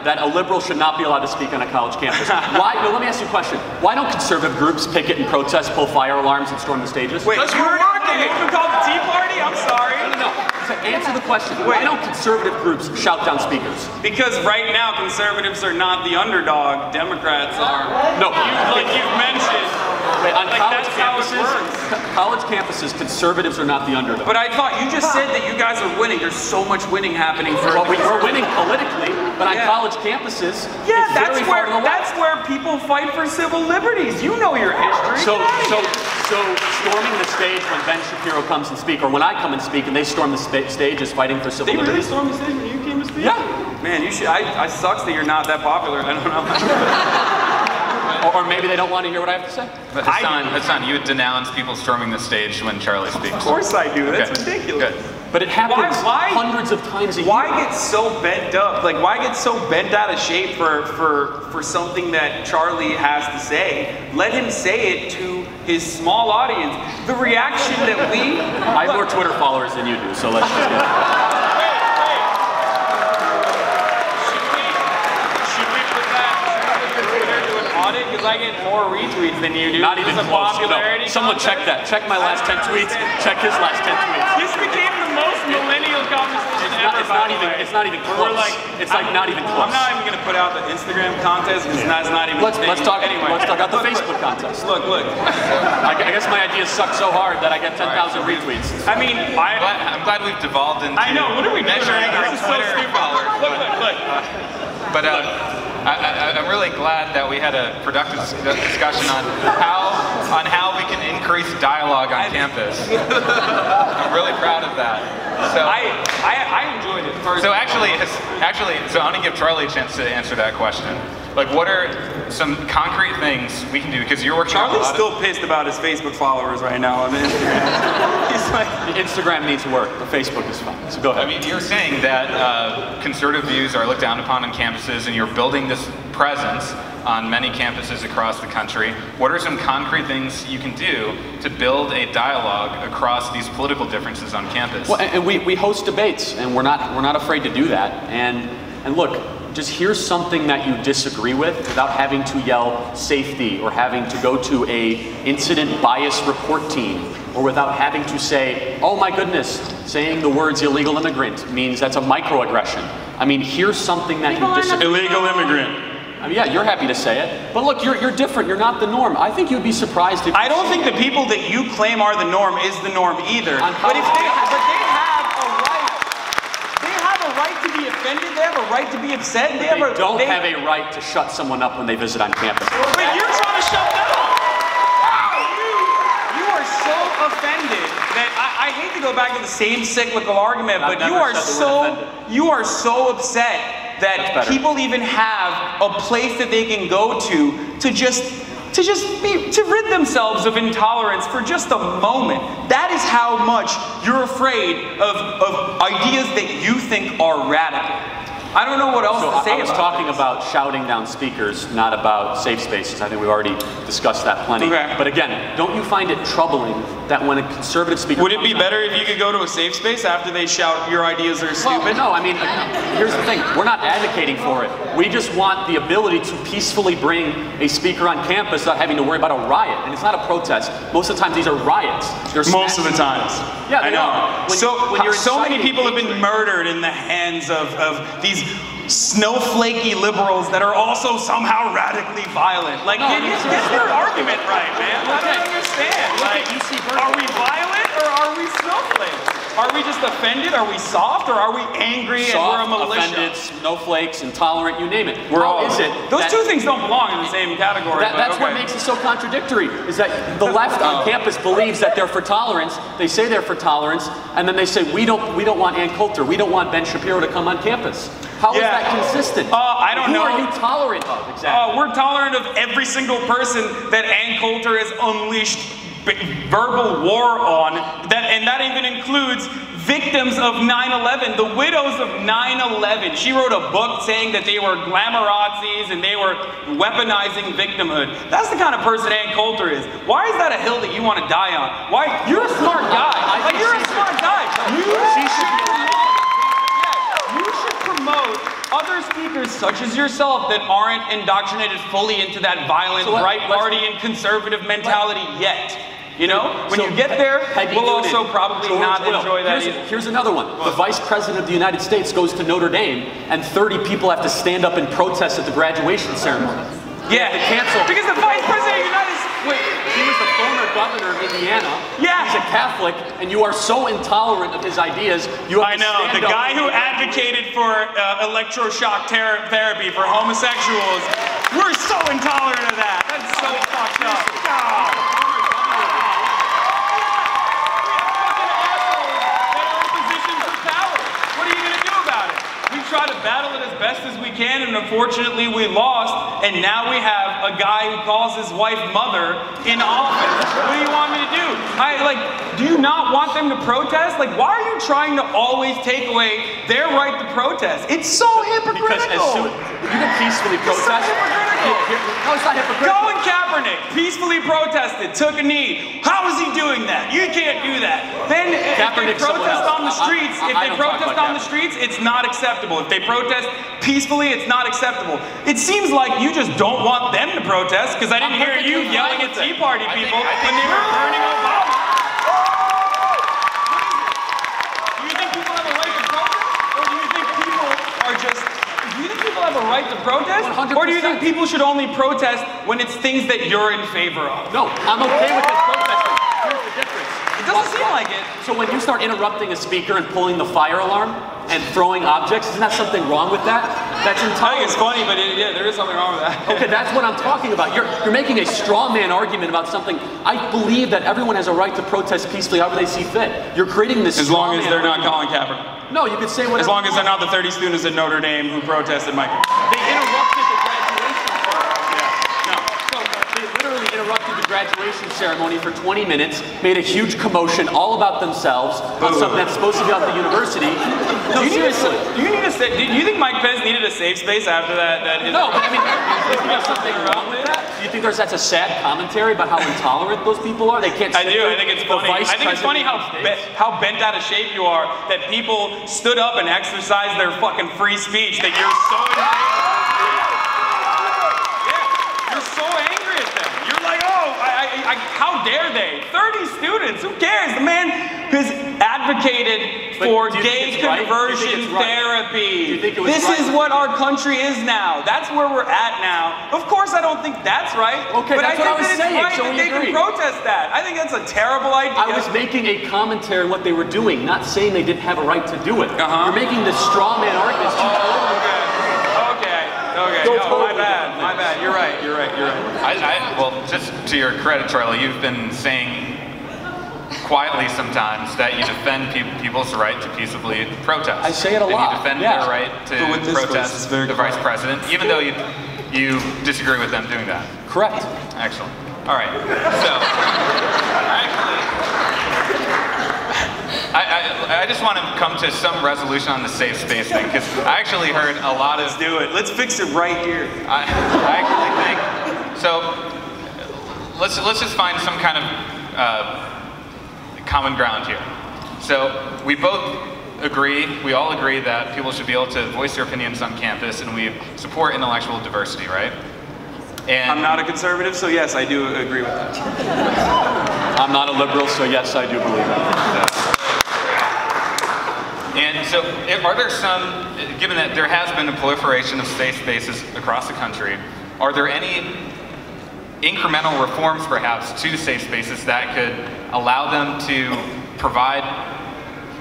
Speaker 3: that a liberal should not be allowed to speak on a college campus? Why? No, let me ask you a question. Why don't conservative groups picket and protest, pull fire alarms, and storm the stages?
Speaker 1: Wait, you're working! A movement called the Tea Party? I'm sorry.
Speaker 3: No. To answer the question, why don't conservative groups shout down speakers?
Speaker 1: Because right now, conservatives are not the underdog. Democrats are.
Speaker 3: No.
Speaker 1: Like you've mentioned.
Speaker 3: Wait, on
Speaker 1: like
Speaker 3: college campuses, conservatives are not the underdog.
Speaker 1: But I thought you just said that you guys are winning. There's so much winning happening for.
Speaker 3: Well, we're winning politically, but on college campuses,
Speaker 1: yeah,
Speaker 3: it's very far to the left.
Speaker 1: That's where people fight for civil liberties. You know your history.
Speaker 3: So storming the stage when Ben Shapiro comes and speaks, or when I come and speak, and they storm the stage is fighting for civil liberties.
Speaker 1: They really stormed the stage when you came to speak?
Speaker 3: Yeah.
Speaker 1: Man, you should. I sucks that you're not that popular. I don't know.
Speaker 3: Or maybe they don't want to hear what I have to say.
Speaker 2: But Hasan, you would denounce people storming the stage when Charlie speaks.
Speaker 1: Of course I do. That's ridiculous.
Speaker 2: Good.
Speaker 3: But it happens hundreds of times a year.
Speaker 1: Why get so bent up? Like, why get so bent out of shape for something that Charlie has to say? Let him say it to his small audience. The reaction that we...
Speaker 3: I have more Twitter followers than you do, so let's just get it.
Speaker 1: Because I get more retweets than you do.
Speaker 3: Not even close.
Speaker 1: Popularity
Speaker 3: Someone check that. Check my last 10 tweets. Check his last 10 tweets.
Speaker 1: This became the most millennial conversation ever.
Speaker 3: It's not even close. It's not even close.
Speaker 1: I'm not even going to put out the Instagram contest because it's not even.
Speaker 3: Let's talk about the Facebook contest.
Speaker 1: Look.
Speaker 3: I guess my ideas suck so hard that I get 10,000 retweets.
Speaker 1: I mean,
Speaker 2: I'm glad we've devolved into.
Speaker 1: I know. What are we
Speaker 2: measuring our Twitter followers?
Speaker 1: Look.
Speaker 2: But I'm really glad that we had a productive discussion on how we can increase dialogue on campus. I'm really proud of that. So
Speaker 1: I enjoyed it.
Speaker 2: So actually, so I want to give Charlie a chance to answer that question. Like, what are some concrete things we can do? Because you're working on a lot.
Speaker 1: Charlie's still pissed about his Facebook followers right now on Instagram. He's like,
Speaker 3: the Instagram needs work. The Facebook is fine. So go ahead.
Speaker 2: I mean, you're saying that conservative views are looked down upon on campuses, and you're building this presence on many campuses across the country. What are some concrete things you can do to build a dialogue across these political differences on campus?
Speaker 3: Well, and we host debates, and we're not afraid to do that. And look, just here's something that you disagree with without having to yell safety or having to go to a incident bias report team, or without having to say, oh my goodness, saying the words illegal immigrant means that's a microaggression. I mean, here's something that you disagree with.
Speaker 1: Illegal immigrant.
Speaker 3: I mean, yeah, you're happy to say it, but look, you're different. You're not the norm. I think you'd be surprised if.
Speaker 1: I don't think the people that you claim are the norm is the norm either. But they have a right to be offended. They have a right to be upset.
Speaker 3: They don't have a right to shut someone up when they visit on campus.
Speaker 1: But you're trying to shut them up. You are so offended that I hate to go back to the same cyclical argument, but you are so upset that people even have a place that they can go to rid themselves of intolerance for just a moment. That is how much you're afraid of ideas that you think are radical. I don't know what else to say.
Speaker 3: I was talking about shouting down speakers, not about safe spaces. I think we've already discussed that plenty.
Speaker 1: Okay.
Speaker 3: But again, don't you find it troubling that when a conservative speaker...
Speaker 1: Would it be better if you could go to a safe space after they shout your ideas are stupid?
Speaker 3: Well, no, I mean, here's the thing. We're not advocating for it. We just want the ability to peacefully bring a speaker on campus without having to worry about a riot. And it's not a protest. Most of the time, these are riots.
Speaker 1: Most of the times.
Speaker 3: Yeah,
Speaker 1: I know. So many people have been
Speaker 3: hatred.
Speaker 1: murdered in the hands of these snowflakey liberals that are also somehow radically violent. Like, get your argument right, man. I don't understand. Like, are we violent or are we snowflakes? Are we just offended? Are we soft? Or are we angry and we're a militia?
Speaker 3: Offended, snowflakes, intolerant, you name it.
Speaker 1: How
Speaker 3: is it?
Speaker 1: Those two things don't belong in the same category.
Speaker 3: That's what makes it so contradictory, is that the left on campus believes that they're for tolerance, they say they're for tolerance, and then they say, we don't want Ann Coulter, we don't want Ben Shapiro to come on campus. How is that consistent?
Speaker 1: I don't know.
Speaker 3: Who are you tolerant of, exactly?
Speaker 1: We're tolerant of every single person that Ann Coulter has unleashed verbal war on, and that even includes victims of 9/11, the widows of 9/11. She wrote a book saying that they were glamorazis and they were weaponizing victimhood. That's the kind of person Ann Coulter is. Why is that a hill that you want to die on? Why? You're a smart guy. You're a smart guy. You should promote other speakers such as yourself that aren't indoctrinated fully into that violent, right party and conservative mentality yet. You know, when you get there, we'll also probably not enjoy that either.
Speaker 3: Here's another one. The Vice President of the United States goes to Notre Dame, and 30 people have to stand up and protest at the graduation ceremony.
Speaker 1: Yeah, because the Vice President of the United States...
Speaker 3: He was the former governor of Indiana. Yeah. He's a Catholic, and you are so intolerant of his ideas, you have to stand up.
Speaker 1: The guy who advocated for electroshock therapy for homosexuals, we're so intolerant of that. That's so fucked up. God. Try to battle it as best as we can, and unfortunately we lost, and now we have a guy who calls his wife mother in office. What do you want me to do? Do you not want them to protest? Why are you trying to always take away their right to protest? It's so hypocritical.
Speaker 3: Because as soon you can peacefully protest.
Speaker 1: It's so hypocritical.
Speaker 3: No, it's not hypocritical.
Speaker 1: Colin Kaepernick peacefully protested, took a knee. How is he doing that? You can't do that. Then if they protest on the streets, it's not acceptable. If they protest peacefully, it's not acceptable. It seems like you just don't want them to protest, because I didn't hear you yelling at Tea Party people when they were burning Obama. Do you think people have a right to protest? Or do you think people are just... Do you think people have a right to protest?
Speaker 3: 100%.
Speaker 1: Or do you think people should only protest when it's things that you're in favor of?
Speaker 3: No, I'm okay with them protesting. Here's the difference.
Speaker 1: It doesn't seem like it.
Speaker 3: So when you start interrupting a speaker and pulling the fire alarm and throwing objects, isn't that something wrong with that? That's intolerant.
Speaker 1: I think it's funny, but there is something wrong with that.
Speaker 3: Okay, that's what I'm talking about. You're making a straw man argument about something. I believe that everyone has a right to protest peacefully however they see fit. You're creating this
Speaker 1: as long as they're not Colin Kaepernick.
Speaker 3: No, you could say whatever.
Speaker 1: As long as they're not the 30 students at Notre Dame who protested Michael.
Speaker 3: They interrupted the graduation ceremony. No. So they literally interrupted the graduation ceremony for 20 minutes, made a huge commotion all about themselves on something that's supposed to be about the university. No, seriously.
Speaker 1: Do you think Mike Pence needed a safe space after that?
Speaker 3: No, but I mean, is there something wrong with that? Do you think that's a sad commentary about how intolerant those people are? They can't.
Speaker 1: I do. I think it's funny. I think it's funny how bent out of shape you are that people stood up and exercised their fucking free speech that you're so in favor of. Yeah, you're so angry at them. You're like, oh, how dare they? 30 students. Who cares? The man has advocated for gay conversion therapy. This is what our country is now. That's where we're at now. Of course, I don't think that's right.
Speaker 3: Okay,
Speaker 1: but
Speaker 3: that's what I was saying.
Speaker 1: Right that they can protest that. I think that's a terrible idea.
Speaker 3: I was making a commentary on what they were doing, not saying they didn't have a right to do it. You're making this straw man argument.
Speaker 1: Okay. No, my bad. You're right.
Speaker 2: Well, just to your credit, Charlie, you've been saying quietly sometimes that you defend people's right to peaceably protest.
Speaker 3: I say it a lot.
Speaker 2: And you defend their right to protest the vice president, even though you disagree with them doing that.
Speaker 3: Correct.
Speaker 2: Excellent. All right. So, I just want to come to some resolution on the safe space thing, because I actually heard a lot of...
Speaker 1: Let's do it. Let's fix it right here.
Speaker 2: I actually think... So, let's just find some kind of common ground here. So, we all agree that people should be able to voice their opinions on campus, and we support intellectual diversity, right? And
Speaker 1: I'm not a conservative, so yes, I do agree with that.
Speaker 3: I'm not a liberal, so yes, I do believe that.
Speaker 2: And so, are there some, given that there has been a proliferation of safe spaces across the country, are there any incremental reforms, perhaps, to safe spaces that could allow them to provide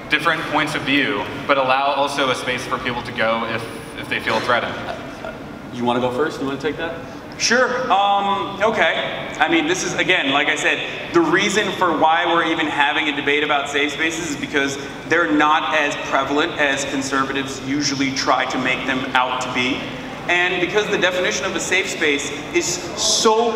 Speaker 2: different points of view, but allow also a space for people to go if they feel threatened.
Speaker 3: You want to go first? You want to take that?
Speaker 1: Sure. Okay. I mean, this is, again, like I said, the reason for why we're even having a debate about safe spaces is because they're not as prevalent as conservatives usually try to make them out to be. And because the definition of a safe space is so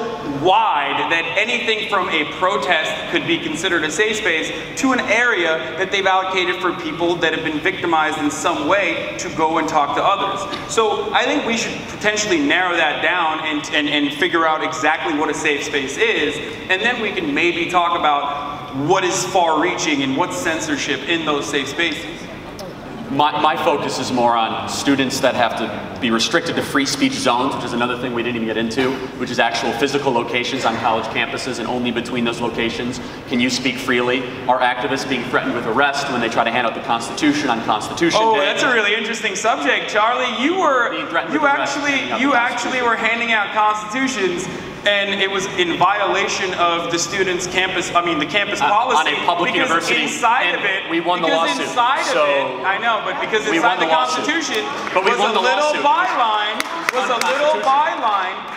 Speaker 1: wide that anything from a protest could be considered a safe space to an area that they've allocated for people that have been victimized in some way to go and talk to others. So I think we should potentially narrow that down and figure out exactly what a safe space is, and then we can maybe talk about what is far-reaching and what's censorship in those safe spaces.
Speaker 3: My focus is more on students that have to be restricted to free speech zones, which is another thing we didn't even get into, which is actual physical locations on college campuses, and only between those locations can you speak freely. Are activists being threatened with arrest when they try to hand out the Constitution on Constitution Day?
Speaker 1: Oh, that's a really interesting subject, Charlie. You actually were handing out constitutions, and it was in violation of the students' campus, the campus policy.
Speaker 3: On a public university,
Speaker 1: inside of it,
Speaker 3: we won the lawsuit.
Speaker 1: Inside of it, I know, but because inside the Constitution was a little byline,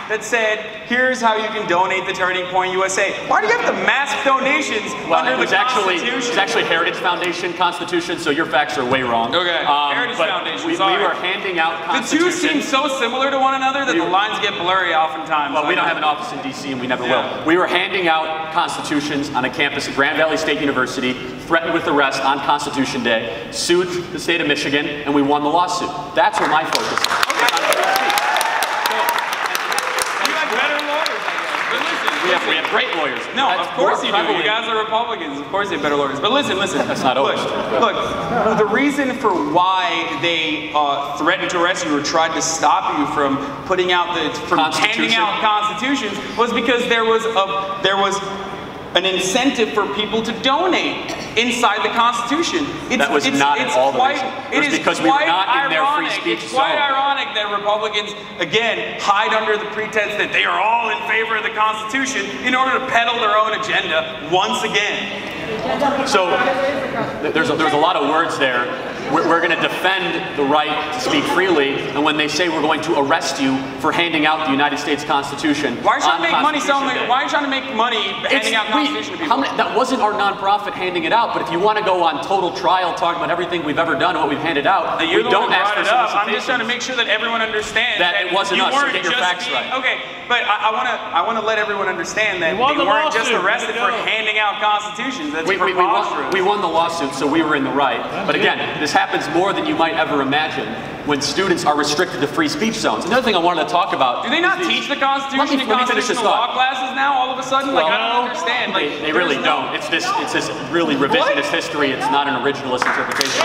Speaker 1: that said, here's how you can donate to Turning Point USA. Why do you have to mask donations under the Constitution?
Speaker 3: It was actually Heritage Foundation Constitution, so your facts are way wrong.
Speaker 1: Okay, Heritage Foundation,
Speaker 3: we were handing out Constitutions.
Speaker 1: The two seem so similar to one another that the lines get blurry oftentimes.
Speaker 3: Well, we don't have an office in DC, and we never will. We were handing out Constitutions on a campus at Grand Valley State University, threatened with arrest on Constitution Day, sued the state of Michigan, and we won the lawsuit. That's where my focus is. We have great lawyers.
Speaker 1: No, of course you do. You guys are Republicans. Of course they have better lawyers. But listen.
Speaker 3: That's not over.
Speaker 1: Look, the reason for why they threatened to arrest you or tried to stop you from handing out constitutions was because there was an incentive for people to donate inside the Constitution.
Speaker 3: That was not at all the reason. It was because we were not in their free speech zone.
Speaker 1: It's quite ironic that Republicans, again, hide under the pretense that they are all in favor of the Constitution in order to peddle their own agenda once again.
Speaker 3: So there's a lot of words there. We're going to defend the right to speak freely, and when they say we're going to arrest you for handing out the United States Constitution,
Speaker 1: why are you trying to make money handing out Constitution to people?
Speaker 3: That wasn't our nonprofit handing it out, but if you want to go on total trial talking about everything we've ever done and what we've handed out, we don't ask for solicitations.
Speaker 1: I'm just trying to make sure that everyone understands
Speaker 3: that it wasn't us. So get your facts right.
Speaker 1: Okay, but I want to let everyone understand that they weren't just arrested for handing out constitutions. That's preposterous.
Speaker 3: We won the lawsuit, so we were in the right. But again, this happens more than you might ever imagine when students are restricted to free speech zones. Another thing I wanted to talk about.
Speaker 1: Do they not teach the Constitution in constitutional law classes now? All of a sudden, I don't understand.
Speaker 3: They really don't. It's this really revisionist history. It's not an originalist interpretation.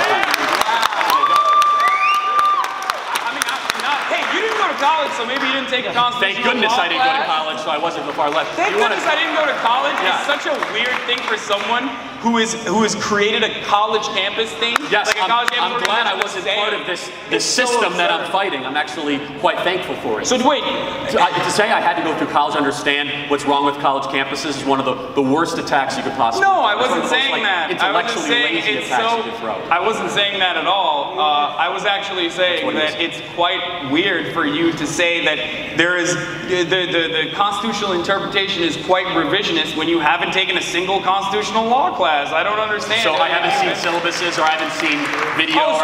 Speaker 1: College, so maybe you didn't take a constitutional
Speaker 3: Thank goodness
Speaker 1: law
Speaker 3: I didn't go to
Speaker 1: class.
Speaker 3: college, so I wasn't far left.
Speaker 1: Thank goodness I didn't go to college. Yeah. It's such a weird thing for someone who has created a college campus thing.
Speaker 3: Yes,
Speaker 1: like
Speaker 3: I'm glad I wasn't part of this system that I'm fighting. I'm actually quite thankful for it.
Speaker 1: So wait,
Speaker 3: to say I had to go through college to understand what's wrong with college campuses is one of the worst attacks you could possibly.
Speaker 1: No, I wasn't saying that.
Speaker 3: Intellectually lazy attacks you could throw.
Speaker 1: I wasn't saying that at all. I was actually saying that it's quite weird for you to say that there is the constitutional interpretation is quite revisionist when you haven't taken a single constitutional law class. I don't understand.
Speaker 3: So I haven't seen syllabuses, or I haven't seen video.
Speaker 1: Oh,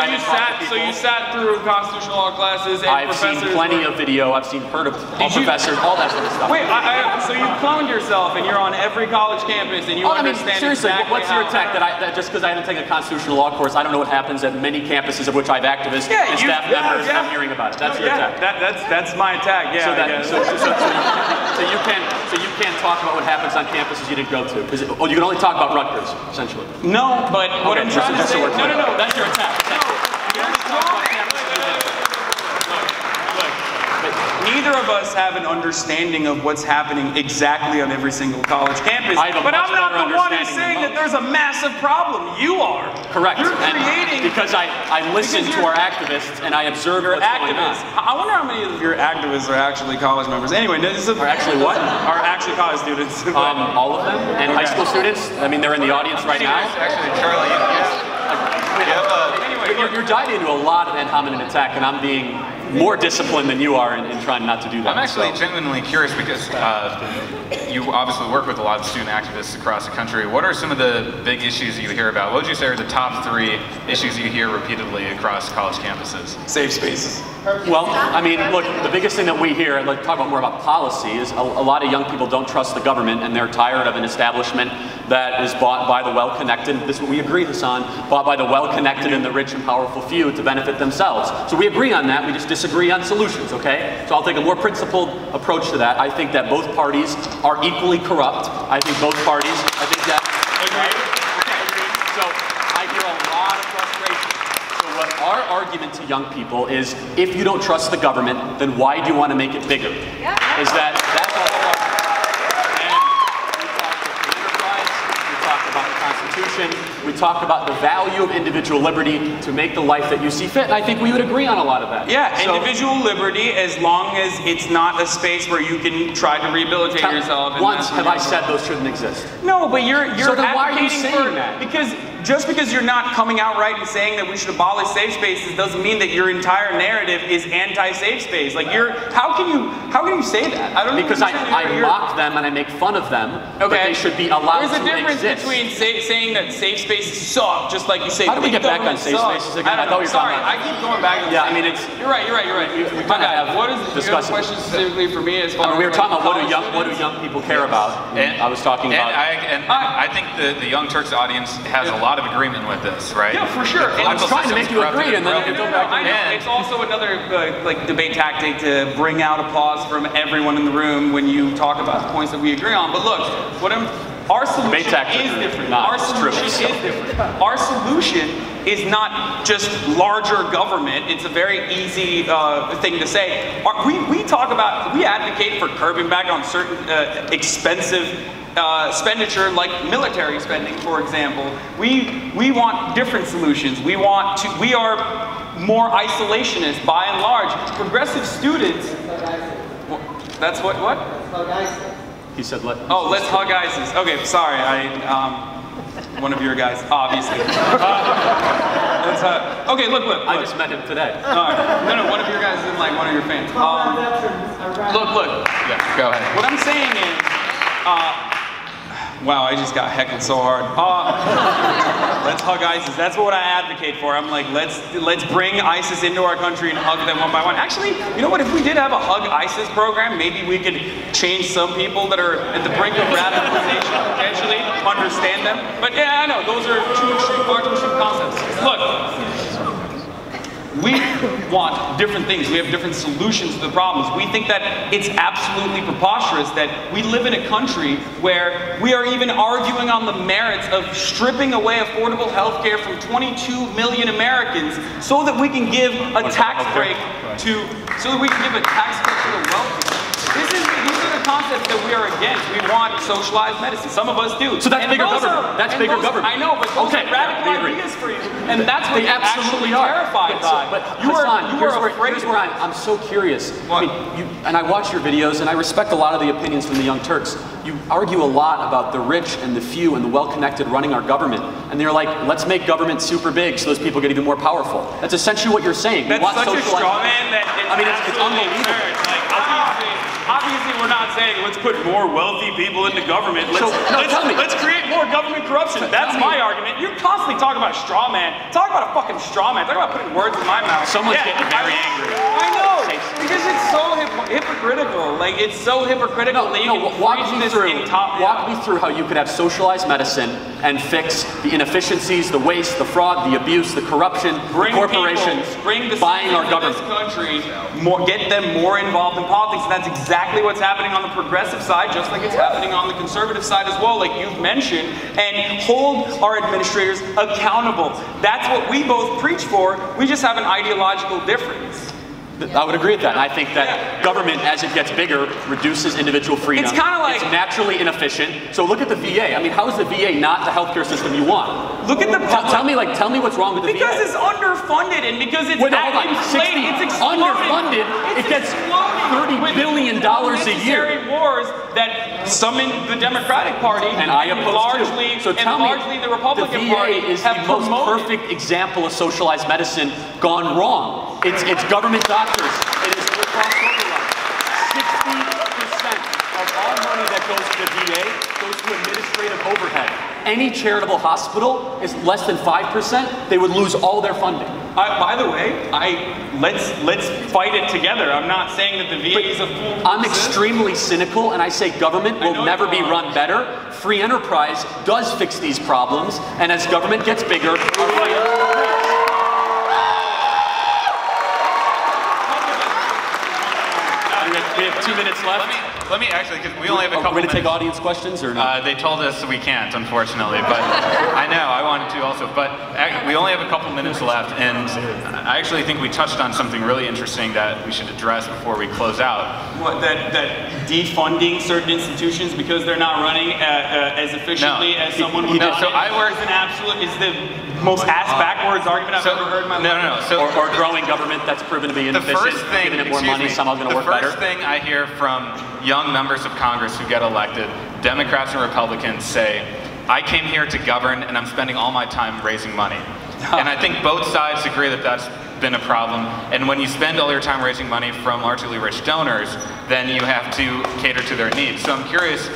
Speaker 1: so you sat through constitutional law classes and
Speaker 3: I've
Speaker 1: professors.
Speaker 3: Seen plenty of video. I've heard of professors, all that sort of stuff.
Speaker 1: Wait, so you cloned yourself and you're on every college campus and you understand
Speaker 3: seriously,
Speaker 1: exactly
Speaker 3: what's your attack that just because I haven't taken a constitutional law course, I don't know what happens at many campuses of which I've activists and staff members. I'm hearing about it. That's your attack.
Speaker 1: That's my attack. Yeah.
Speaker 3: So you can't talk about what happens on campuses you didn't go to because you can only talk about Rutgers essentially.
Speaker 1: No, but what I'm trying to say. No.
Speaker 3: That's your attack.
Speaker 1: Neither of us have an understanding of what's happening exactly on every single college campus. But I'm not the one who's saying that there's a massive problem. You are.
Speaker 3: Correct.
Speaker 1: You're creating.
Speaker 3: Because I listen to our activists and I observe what's going on.
Speaker 1: I wonder how many of your activists are actually college members. Anyway,
Speaker 3: are actually what?
Speaker 1: Are actually college students.
Speaker 3: All of them. And high school students. I mean, they're in the audience right now.
Speaker 2: Actually, Charlie,
Speaker 3: you're diving into a lot of ad hominem attack, and I'm being more disciplined than you are in trying not to do that.
Speaker 2: I'm actually genuinely curious because you obviously work with a lot of student activists across the country. What are some of the big issues you hear about? What would you say are the top 3 issues you hear repeatedly across college campuses?
Speaker 1: Safe spaces.
Speaker 3: Well, I mean, look, the biggest thing that we hear, and let's talk about more about policy, is a lot of young people don't trust the government, and they're tired of an establishment that is bought by the well-connected. This is what we agree, Hasan, bought by the well-connected and the rich and powerful few to benefit themselves. So we agree on that, we just disagree on solutions, okay? So I'll take a more principled approach to that. I think that both parties are equally corrupt. I think both parties, I think that... Agreed. Okay. So I hear a lot of frustration. So what our argument to young people is, if you don't trust the government, then why do you want to make it bigger? Yeah. Is that's all. We talk about the value of individual liberty to make the life that you see fit, and I think we would agree on a lot of that.
Speaker 1: Yeah, so, individual liberty, as long as it's not a space where you can try to rehabilitate yourself.
Speaker 3: Once have I said those shouldn't exist?
Speaker 1: No, but you're
Speaker 3: so then why are you saying that?
Speaker 1: Because just because you're not coming out right and saying that we should abolish safe spaces doesn't mean that your entire narrative is anti-safe space. Like how can you say that? I don't
Speaker 3: because I mock them and I make fun of them. Okay, but they should be allowed to exist.
Speaker 1: There's a difference between saying that safe spaces suck, just like you say.
Speaker 3: How do we get back on safe spaces again?
Speaker 1: I thought sorry, I keep going back.
Speaker 3: Yeah, I mean it's.
Speaker 1: You're right. We kind of have. What is your question specifically for me as far as
Speaker 3: we were talking about what do young people care about? And I was talking about.
Speaker 2: I think the Young Turks audience has a lot of agreement with this, right?
Speaker 1: Yeah, for sure.
Speaker 3: I was trying to make you agree, and then you go back.
Speaker 1: I know. It's also another like debate tactic to bring out applause from everyone in the room when you talk about the points that we agree on. But look, our solution is different. Our solution is different. Our solution is not just larger government. It's a very easy thing to say. We advocate for curbing back on certain expensive expenditure, like military spending, for example. We want different solutions. We are more isolationist by and large. Progressive students. That's what?
Speaker 3: He said
Speaker 1: let's hug ISIS. Okay, sorry, one of your guys, obviously. Okay, look.
Speaker 3: I just met him today.
Speaker 1: No, one of your guys is like one of your fans. Look.
Speaker 2: Yeah, go ahead.
Speaker 1: What I'm saying is, wow, I just got heckled so hard. Let's hug ISIS. That's what I advocate for. I'm like, let's bring ISIS into our country and hug them one by one. Actually, you know what? If we did have a hug ISIS program, maybe we could change some people that are at the brink of radicalization, potentially understand them. But yeah, I know those are far too extreme concepts. Look. We want different things. We have different solutions to the problems. We think that it's absolutely preposterous that we live in a country where we are even arguing on the merits of stripping away affordable health care from 22 million Americans so that we can give a tax break to the wealthy. These are the concepts that we are against. We want socialized medicine. Some of us do.
Speaker 3: So that's bigger government. That's bigger government.
Speaker 1: I know, but those are radical ideas for you. And that's what you're actually terrified by.
Speaker 3: But here's where I'm so curious. I mean, and I watch your videos, and I respect a lot of the opinions from the Young Turks. You argue a lot about the rich and the few and the well-connected running our government. And they're like, let's make government super big so those people get even more powerful. That's essentially what you're saying.
Speaker 1: That's such a straw man that
Speaker 3: it's unbelievable.
Speaker 1: Obviously, we're not saying let's put more wealthy people into government. Let's create more government corruption. That's my argument. You're constantly talking about straw man. Talk about a fucking straw man. Talk about putting words in my mouth.
Speaker 3: Someone's getting very angry.
Speaker 1: I know, because it's so hypocritical. Like, it's so hypocritical.
Speaker 3: Walk me through how you could have socialized medicine and fix the inefficiencies, the waste, the fraud, the abuse, the corruption, the corporations buying our government.
Speaker 1: This country, get them more involved in politics. And that's exactly what's happening on the progressive side, just like it's happening on the conservative side as well, like you've mentioned, and hold our administrators accountable. That's what we both preach for. We just have an ideological difference.
Speaker 3: I would agree with that. And I think that government, as it gets bigger, reduces individual freedom.
Speaker 1: It's kind of like...
Speaker 3: It's naturally inefficient. So look at the VA. I mean, how is the VA not the healthcare system you want?
Speaker 1: Look at the...
Speaker 3: Tell me what's wrong with the
Speaker 1: VA. Because
Speaker 3: VA.
Speaker 1: it's underfunded and because it's inflated. It's exploding.
Speaker 3: Underfunded. It gets $30 billion a year.
Speaker 1: Wars that some in the Democratic Party
Speaker 4: and I oppose
Speaker 1: largely,
Speaker 4: too. So tell me,
Speaker 1: largely the Republican
Speaker 4: the VA
Speaker 1: Party
Speaker 4: is
Speaker 1: have
Speaker 4: the most
Speaker 1: promoted.
Speaker 4: perfect example of socialized medicine gone wrong. It's government doctors. It is full cost overrun. 60% of all money that goes to the VA goes to administrative overhead. Any charitable hospital is less than 5%. They would lose all their funding.
Speaker 1: By the way, let's fight it together. I'm not saying that the VA is a fool.
Speaker 4: I'm extremely cynical, and I say government will never be run better. Free enterprise does fix these problems, and as government gets bigger, our fight will We have 2 minutes left.
Speaker 2: Let me actually, because we only have a couple
Speaker 4: minutes. We're going to take
Speaker 2: minutes.
Speaker 4: audience questions, or no?
Speaker 2: They told us we can't, unfortunately, but I know, I wanted to also, but we only have a couple minutes left, and I actually think we touched on something really interesting that we should address before we close out.
Speaker 1: What, that defunding certain institutions because they're not running as efficiently as someone who
Speaker 2: so I work
Speaker 1: is an absolute, is the most ass-backwards argument I've ever heard in my life.
Speaker 2: So,
Speaker 4: or growing government that's proven to be inefficient, giving it more money, somehow going to work better.
Speaker 2: The first thing I hear from young members of Congress who get elected, Democrats and Republicans, say, I came here to govern and I'm spending all my time raising money. And I think both sides agree that that's been a problem. And when you spend all your time raising money from largely rich donors, then you have to cater to their needs. So I'm curious,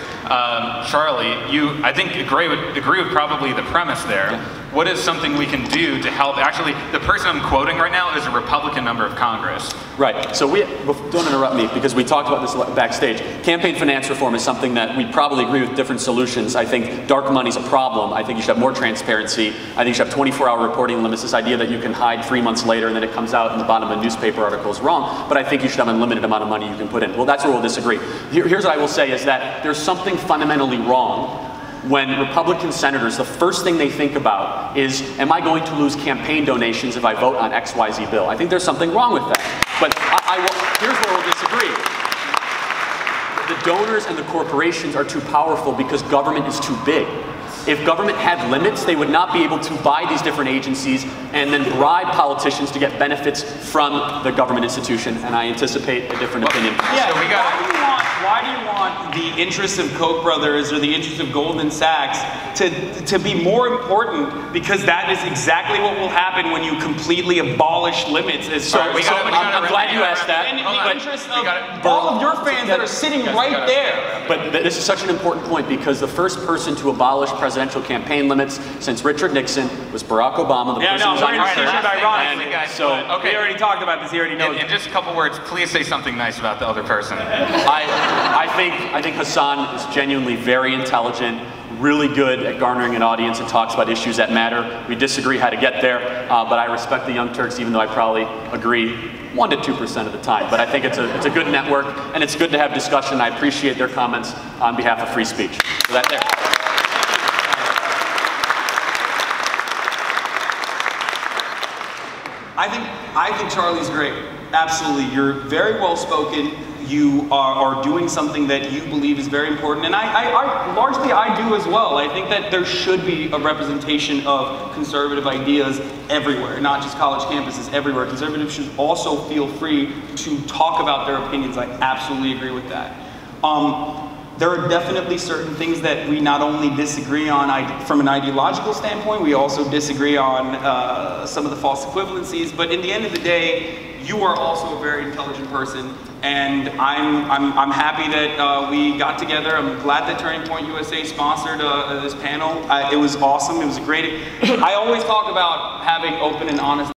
Speaker 2: Charlie, you, I think, agree with probably the premise there. Yeah. What is something we can do to help? Actually, the person I'm quoting right now is a Republican member of Congress.
Speaker 4: Right. So don't interrupt me, because we talked about this backstage. Campaign finance reform is something that we probably agree with different solutions. I think dark money's a problem. I think you should have more transparency. I think you should have 24-hour reporting limits. This idea that you can hide 3 months later and then it comes out in the bottom of a newspaper article is wrong. But I think you should have an unlimited amount of money you can put in. Well, that's where we'll disagree. Here's what I will say is that there's something fundamentally wrong when Republican senators, the first thing they think about is, am I going to lose campaign donations if I vote on XYZ bill? I think there's something wrong with that. But here's where we'll disagree. The donors and the corporations are too powerful because government is too big. If government had limits, they would not be able to buy these different agencies and then bribe politicians to get benefits from the government institution, and I anticipate a different opinion.
Speaker 1: Yeah, so why do you want the interests of Koch brothers or the interests of Goldman Sachs to be more important? Because that is exactly what will happen when you completely abolish limits. I'm
Speaker 4: glad you asked that.
Speaker 1: And the interests of all of your fans that are sitting right there.
Speaker 4: But this is such an important point, because the first person to abolish presidential campaign limits since Richard Nixon was Barack Obama. The person who's on your shirt.
Speaker 1: So okay, we already talked about this. He already knows.
Speaker 2: In just a couple words, please say something nice about the other person.
Speaker 4: I think Hasan is genuinely very intelligent, really good at garnering an audience, and talks about issues that matter. We disagree how to get there, but I respect the Young Turks, even though I probably agree 1 to 2% of the time. But I think it's a good network, and it's good to have discussion. I appreciate their comments on behalf of free speech. So that there.
Speaker 1: I think Charlie's great. Absolutely. You're very well spoken. You are doing something that you believe is very important, and largely I do as well. I think that there should be a representation of conservative ideas everywhere, not just college campuses, everywhere. Conservatives should also feel free to talk about their opinions. I absolutely agree with that. There are definitely certain things that we not only disagree on from an ideological standpoint, we also disagree on some of the false equivalencies, but in the end of the day, you are also a very intelligent person, and I'm happy that we got together. I'm glad that Turning Point USA sponsored this panel. It was awesome. It was great. I always talk about having open and honest